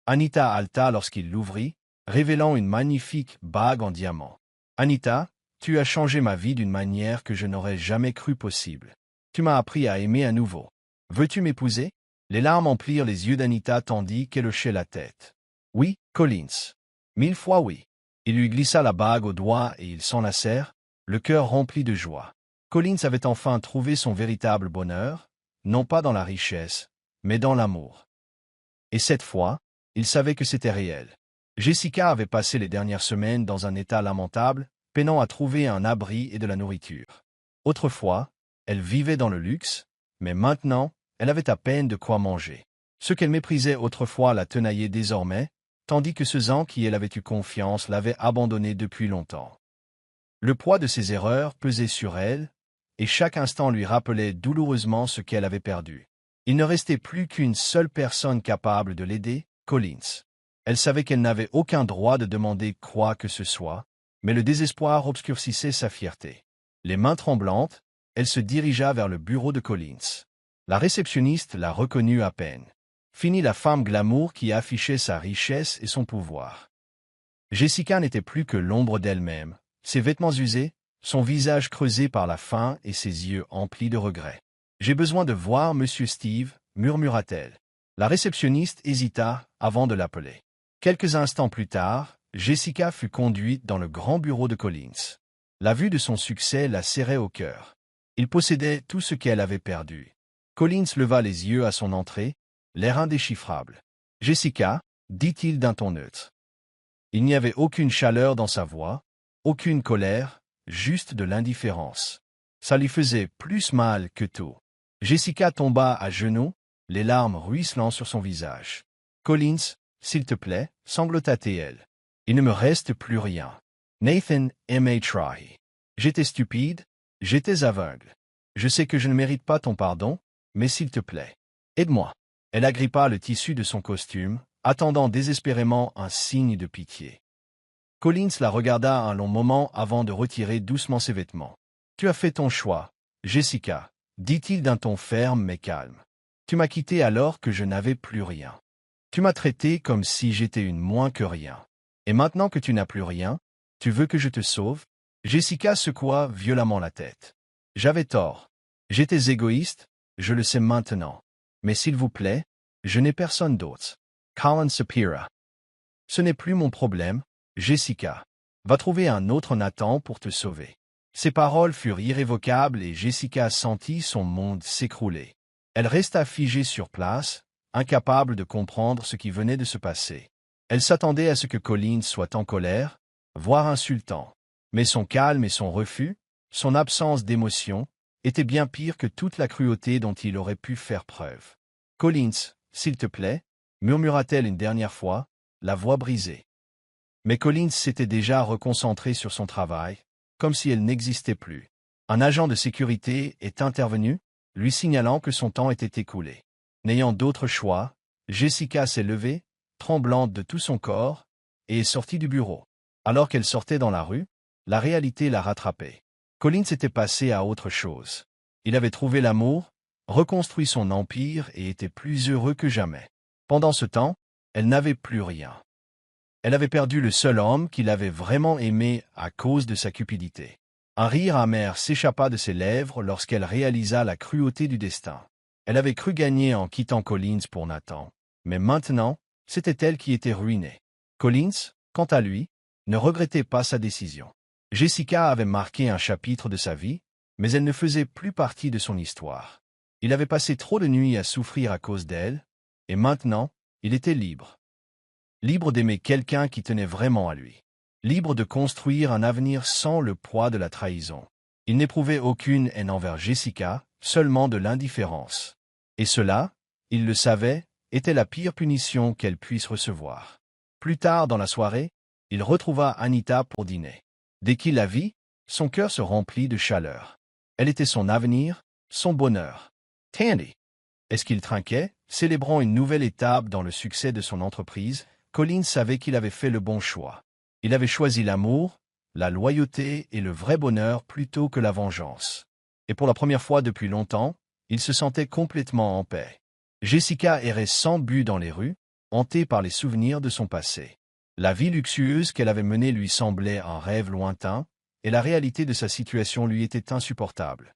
Anita haleta lorsqu'il l'ouvrit, révélant une magnifique bague en diamant. « Anita, tu as changé ma vie d'une manière que je n'aurais jamais cru possible. Tu m'as appris à aimer à nouveau. Veux-tu m'épouser ?» Les larmes emplirent les yeux d'Anita tandis qu'elle hochait la tête. « Oui, Collins. 1000 fois oui. » Il lui glissa la bague au doigt et ils s'enlacèrent, le cœur rempli de joie. Collins avait enfin trouvé son véritable bonheur, non pas dans la richesse, mais dans l'amour. Et cette fois, il savait que c'était réel. Jessica avait passé les dernières semaines dans un état lamentable, peinant à trouver un abri et de la nourriture. Autrefois, elle vivait dans le luxe, mais maintenant, elle avait à peine de quoi manger. Ce qu'elle méprisait autrefois la tenaillait désormais, tandis que ceux en qui elle avait eu confiance l'avaient abandonnée depuis longtemps. Le poids de ses erreurs pesait sur elle, et chaque instant lui rappelait douloureusement ce qu'elle avait perdu. Il ne restait plus qu'une seule personne capable de l'aider, Collins. Elle savait qu'elle n'avait aucun droit de demander quoi que ce soit, mais le désespoir obscurcissait sa fierté. Les mains tremblantes, elle se dirigea vers le bureau de Collins. La réceptionniste la reconnut à peine. Fini la femme glamour qui affichait sa richesse et son pouvoir. Jessica n'était plus que l'ombre d'elle-même, ses vêtements usés, son visage creusé par la faim et ses yeux emplis de regrets. « J'ai besoin de voir Monsieur Steve, murmura-t-elle. La réceptionniste hésita avant de l'appeler. Quelques instants plus tard, Jessica fut conduite dans le grand bureau de Collins. La vue de son succès la serrait au cœur. Il possédait tout ce qu'elle avait perdu. Collins leva les yeux à son entrée, l'air indéchiffrable. « Jessica, dit-il d'un ton neutre. » Il n'y avait aucune chaleur dans sa voix, aucune colère, juste de l'indifférence. Ça lui faisait plus mal que tout. Jessica tomba à genoux, les larmes ruisselant sur son visage. « Collins, s'il te plaît, sanglota-t-elle. Il ne me reste plus rien. Nathan aimait try. J'étais stupide, j'étais aveugle. Je sais que je ne mérite pas ton pardon, mais s'il te plaît, aide-moi. » Elle agrippa le tissu de son costume, attendant désespérément un signe de pitié. Collins la regarda un long moment avant de retirer doucement ses vêtements. « Tu as fait ton choix, Jessica, dit-il d'un ton ferme mais calme. Tu m'as quitté alors que je n'avais plus rien. Tu m'as traité comme si j'étais une moins que rien. Et maintenant que tu n'as plus rien, tu veux que je te sauve ?» Jessica secoua violemment la tête. « J'avais tort. J'étais égoïste, je le sais maintenant. Mais s'il vous plaît, je n'ai personne d'autre. » Colin soupira. « Ce n'est plus mon problème, Jessica. Va trouver un autre Nathan pour te sauver. » Ces paroles furent irrévocables et Jessica sentit son monde s'écrouler. Elle resta figée sur place, incapable de comprendre ce qui venait de se passer. Elle s'attendait à ce que Collins soit en colère, voire insultant. Mais son calme et son refus, son absence d'émotion, étaient bien pires que toute la cruauté dont il aurait pu faire preuve. « Collins, s'il te plaît, » murmura-t-elle une dernière fois, la voix brisée. Mais Collins s'était déjà reconcentré sur son travail, comme si elle n'existait plus. Un agent de sécurité est intervenu, lui signalant que son temps était écoulé. N'ayant d'autre choix, Jessica s'est levée, tremblante de tout son corps, et est sortie du bureau. Alors qu'elle sortait dans la rue, la réalité l'a rattrapée. Collins était passé à autre chose. Il avait trouvé l'amour, reconstruit son empire et était plus heureux que jamais. Pendant ce temps, elle n'avait plus rien. Elle avait perdu le seul homme qui l'avait vraiment aimé à cause de sa cupidité. Un rire amer s'échappa de ses lèvres lorsqu'elle réalisa la cruauté du destin. Elle avait cru gagner en quittant Collins pour Nathan, mais maintenant, c'était elle qui était ruinée. Collins, quant à lui, ne regrettait pas sa décision. Jessica avait marqué un chapitre de sa vie, mais elle ne faisait plus partie de son histoire. Il avait passé trop de nuits à souffrir à cause d'elle, et maintenant, il était libre. Libre d'aimer quelqu'un qui tenait vraiment à lui. Libre de construire un avenir sans le poids de la trahison. Il n'éprouvait aucune haine envers Jessica, seulement de l'indifférence. Et cela, il le savait, était la pire punition qu'elle puisse recevoir. Plus tard dans la soirée, il retrouva Anita pour dîner. Dès qu'il la vit, son cœur se remplit de chaleur. Elle était son avenir, son bonheur. Tandy. Est-ce qu'il trinquait, célébrant une nouvelle étape dans le succès de son entreprise? Collins savait qu'il avait fait le bon choix. Il avait choisi l'amour, la loyauté et le vrai bonheur plutôt que la vengeance. Et pour la première fois depuis longtemps, il se sentait complètement en paix. Jessica errait sans but dans les rues, hantée par les souvenirs de son passé. La vie luxueuse qu'elle avait menée lui semblait un rêve lointain, et la réalité de sa situation lui était insupportable.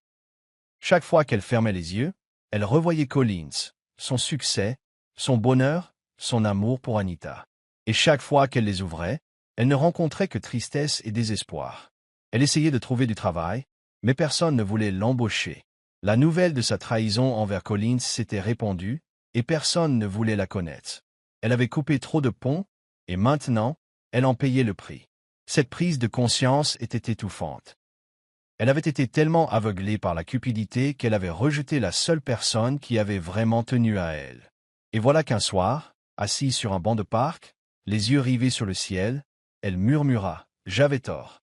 Chaque fois qu'elle fermait les yeux, elle revoyait Collins, son succès, son bonheur, son amour pour Anita. Et chaque fois qu'elle les ouvrait, elle ne rencontrait que tristesse et désespoir. Elle essayait de trouver du travail, mais personne ne voulait l'embaucher. La nouvelle de sa trahison envers Collins s'était répandue, et personne ne voulait la connaître. Elle avait coupé trop de ponts, et maintenant, elle en payait le prix. Cette prise de conscience était étouffante. Elle avait été tellement aveuglée par la cupidité qu'elle avait rejeté la seule personne qui avait vraiment tenu à elle. Et voilà qu'un soir, assise sur un banc de parc, les yeux rivés sur le ciel, elle murmura « J'avais tort ».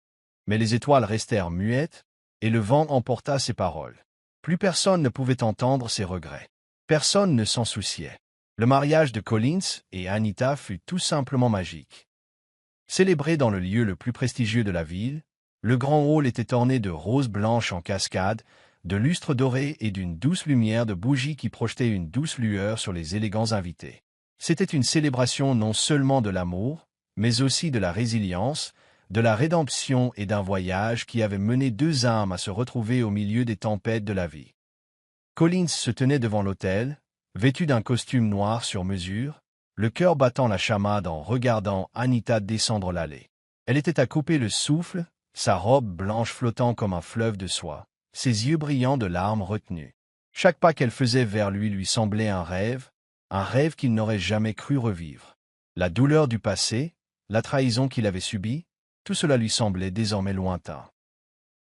Mais les étoiles restèrent muettes, et le vent emporta ses paroles. Plus personne ne pouvait entendre ses regrets. Personne ne s'en souciait. Le mariage de Collins et Anita fut tout simplement magique. Célébré dans le lieu le plus prestigieux de la ville, le grand hall était orné de roses blanches en cascade, de lustres dorés et d'une douce lumière de bougies qui projetait une douce lueur sur les élégants invités. C'était une célébration non seulement de l'amour, mais aussi de la résilience, de la rédemption et d'un voyage qui avait mené deux âmes à se retrouver au milieu des tempêtes de la vie. Collins se tenait devant l'autel, vêtu d'un costume noir sur mesure, le cœur battant la chamade en regardant Anita descendre l'allée. Elle était à couper le souffle, sa robe blanche flottant comme un fleuve de soie, ses yeux brillants de larmes retenues. Chaque pas qu'elle faisait vers lui semblait un rêve qu'il n'aurait jamais cru revivre. La douleur du passé, la trahison qu'il avait subie, tout cela lui semblait désormais lointain.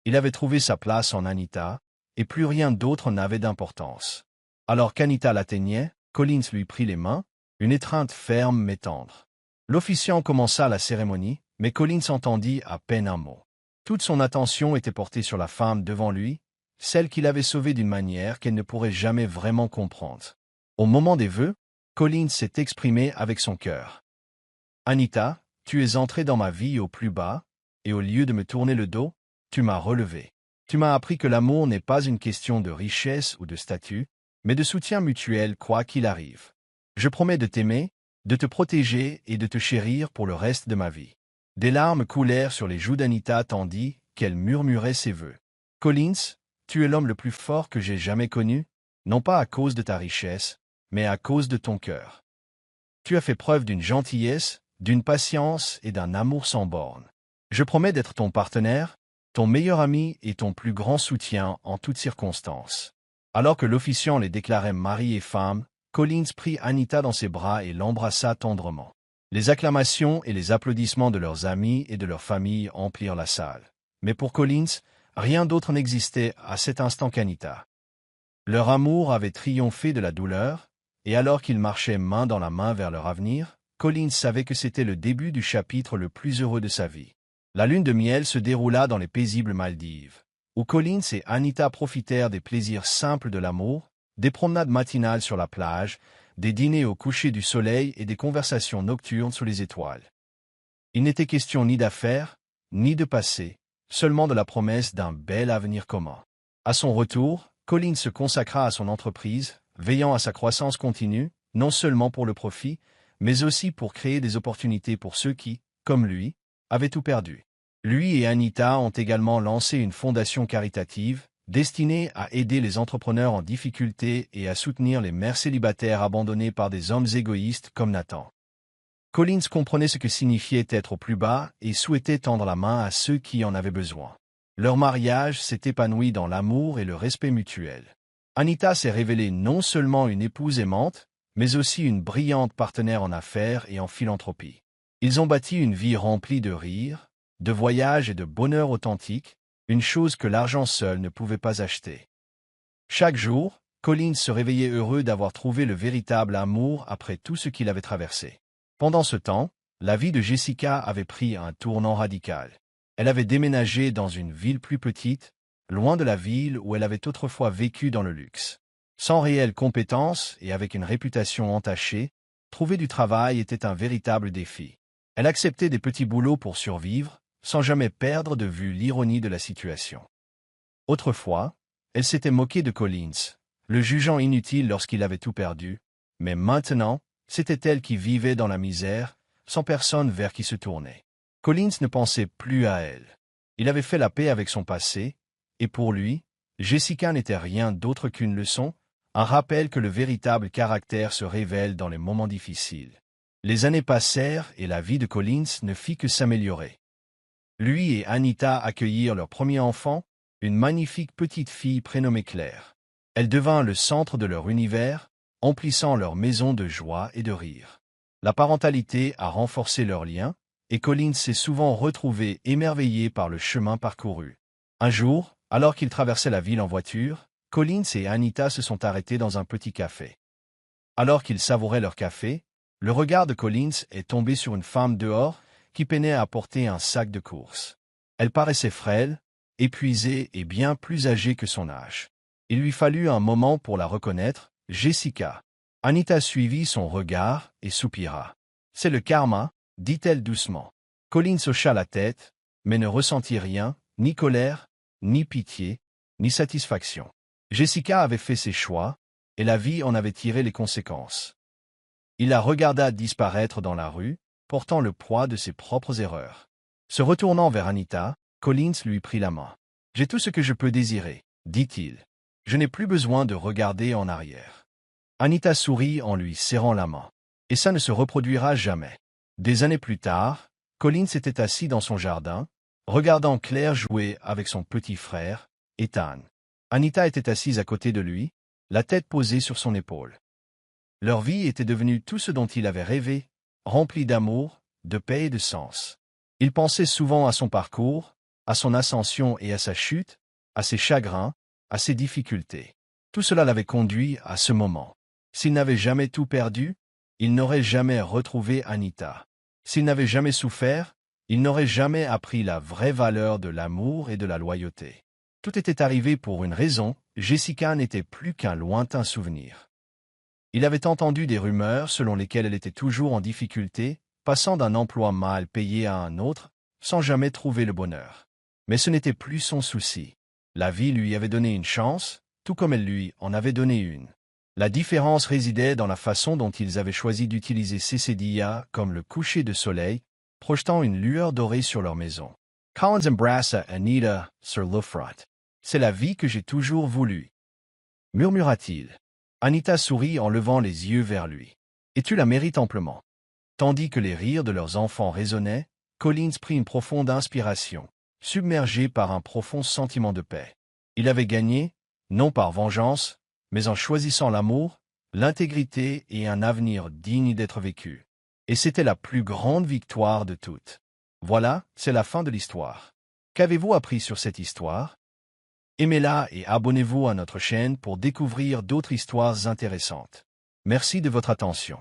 Il avait trouvé sa place en Anita, et plus rien d'autre n'avait d'importance. Alors qu'Anita l'atteignait, Collins lui prit les mains, une étreinte ferme mais tendre. L'officiant commença la cérémonie, mais Collins entendit à peine un mot. Toute son attention était portée sur la femme devant lui, celle qu'il avait sauvée d'une manière qu'elle ne pourrait jamais vraiment comprendre. Au moment des vœux, Collins s'est exprimé avec son cœur. « Anita, tu es entrée dans ma vie au plus bas, et au lieu de me tourner le dos, tu m'as relevé. Tu m'as appris que l'amour n'est pas une question de richesse ou de statut, mais de soutien mutuel quoi qu'il arrive. Je promets de t'aimer, de te protéger et de te chérir pour le reste de ma vie. » Des larmes coulèrent sur les joues d'Anita tandis qu'elle murmurait ses vœux. « Collins, tu es l'homme le plus fort que j'ai jamais connu, non pas à cause de ta richesse, mais à cause de ton cœur. Tu as fait preuve d'une gentillesse, d'une patience et d'un amour sans bornes. Je promets d'être ton partenaire, ton meilleur ami et ton plus grand soutien en toutes circonstances. » Alors que l'officiant les déclarait mari et femme, Collins prit Anita dans ses bras et l'embrassa tendrement. Les acclamations et les applaudissements de leurs amis et de leur famille emplirent la salle. Mais pour Collins, rien d'autre n'existait à cet instant qu'Anita. Leur amour avait triomphé de la douleur, et alors qu'ils marchaient main dans la main vers leur avenir, Collins savait que c'était le début du chapitre le plus heureux de sa vie. La lune de miel se déroula dans les paisibles Maldives, où Collins et Anita profitèrent des plaisirs simples de l'amour, des promenades matinales sur la plage, des dîners au coucher du soleil et des conversations nocturnes sous les étoiles. Il n'était question ni d'affaires, ni de passé, seulement de la promesse d'un bel avenir commun. À son retour, Collins se consacra à son entreprise, veillant à sa croissance continue, non seulement pour le profit, mais aussi pour créer des opportunités pour ceux qui, comme lui, avaient tout perdu. Lui et Anita ont également lancé une fondation caritative, destinée à aider les entrepreneurs en difficulté et à soutenir les mères célibataires abandonnées par des hommes égoïstes comme Nathan. Collins comprenait ce que signifiait être au plus bas et souhaitait tendre la main à ceux qui en avaient besoin. Leur mariage s'est épanoui dans l'amour et le respect mutuel. Anita s'est révélée non seulement une épouse aimante, mais aussi une brillante partenaire en affaires et en philanthropie. Ils ont bâti une vie remplie de rires, de voyages et de bonheur authentique, une chose que l'argent seul ne pouvait pas acheter. Chaque jour, Collins se réveillait heureux d'avoir trouvé le véritable amour après tout ce qu'il avait traversé. Pendant ce temps, la vie de Jessica avait pris un tournant radical. Elle avait déménagé dans une ville plus petite, loin de la ville où elle avait autrefois vécu dans le luxe. Sans réelle compétence et avec une réputation entachée, trouver du travail était un véritable défi. Elle acceptait des petits boulots pour survivre, sans jamais perdre de vue l'ironie de la situation. Autrefois, elle s'était moquée de Collins, le jugeant inutile lorsqu'il avait tout perdu, mais maintenant, c'était elle qui vivait dans la misère, sans personne vers qui se tourner. Collins ne pensait plus à elle. Il avait fait la paix avec son passé, et pour lui, Jessica n'était rien d'autre qu'une leçon, un rappel que le véritable caractère se révèle dans les moments difficiles. Les années passèrent et la vie de Collins ne fit que s'améliorer. Lui et Anita accueillirent leur premier enfant, une magnifique petite fille prénommée Claire. Elle devint le centre de leur univers, emplissant leur maison de joie et de rire. La parentalité a renforcé leurs liens, et Collins s'est souvent retrouvé émerveillé par le chemin parcouru. Un jour, alors qu'ils traversaient la ville en voiture, Collins et Anita se sont arrêtés dans un petit café. Alors qu'ils savouraient leur café, le regard de Collins est tombé sur une femme dehors qui peinait à porter un sac de course. Elle paraissait frêle, épuisée et bien plus âgée que son âge. Il lui fallut un moment pour la reconnaître, Jessica. Anita suivit son regard et soupira. C'est le karma, dit-elle doucement. Collins hocha la tête, mais ne ressentit rien, ni colère, ni pitié, ni satisfaction. Jessica avait fait ses choix, et la vie en avait tiré les conséquences. Il la regarda disparaître dans la rue, portant le poids de ses propres erreurs. Se retournant vers Anita, Collins lui prit la main. « J'ai tout ce que je peux désirer, » dit-il. « Je n'ai plus besoin de regarder en arrière. » Anita sourit en lui serrant la main. « Et ça ne se reproduira jamais. » Des années plus tard, Collins était assis dans son jardin, regardant Claire jouer avec son petit frère, Ethan. Anita était assise à côté de lui, la tête posée sur son épaule. Leur vie était devenue tout ce dont il avait rêvé, remplie d'amour, de paix et de sens. Il pensait souvent à son parcours, à son ascension et à sa chute, à ses chagrins, à ses difficultés. Tout cela l'avait conduit à ce moment. S'il n'avait jamais tout perdu, il n'aurait jamais retrouvé Anita. S'il n'avait jamais souffert, il n'aurait jamais appris la vraie valeur de l'amour et de la loyauté. Tout était arrivé pour une raison, Jessica n'était plus qu'un lointain souvenir. Il avait entendu des rumeurs selon lesquelles elle était toujours en difficulté, passant d'un emploi mal payé à un autre, sans jamais trouver le bonheur. Mais ce n'était plus son souci. La vie lui avait donné une chance, tout comme elle lui en avait donné une. La différence résidait dans la façon dont ils avaient choisi d'utiliser Cecilia comme le coucher de soleil, projetant une lueur dorée sur leur maison. Collins embrassa Anita sur le front. « C'est la vie que j'ai toujours voulu, » murmura-t-il. Anita sourit en levant les yeux vers lui. « Et tu la mérites amplement. » Tandis que les rires de leurs enfants résonnaient, Collins prit une profonde inspiration, submergé par un profond sentiment de paix. Il avait gagné, non par vengeance, mais en choisissant l'amour, l'intégrité et un avenir digne d'être vécu. Et c'était la plus grande victoire de toutes. Voilà, c'est la fin de l'histoire. Qu'avez-vous appris sur cette histoire? Aimez-la et abonnez-vous à notre chaîne pour découvrir d'autres histoires intéressantes. Merci de votre attention.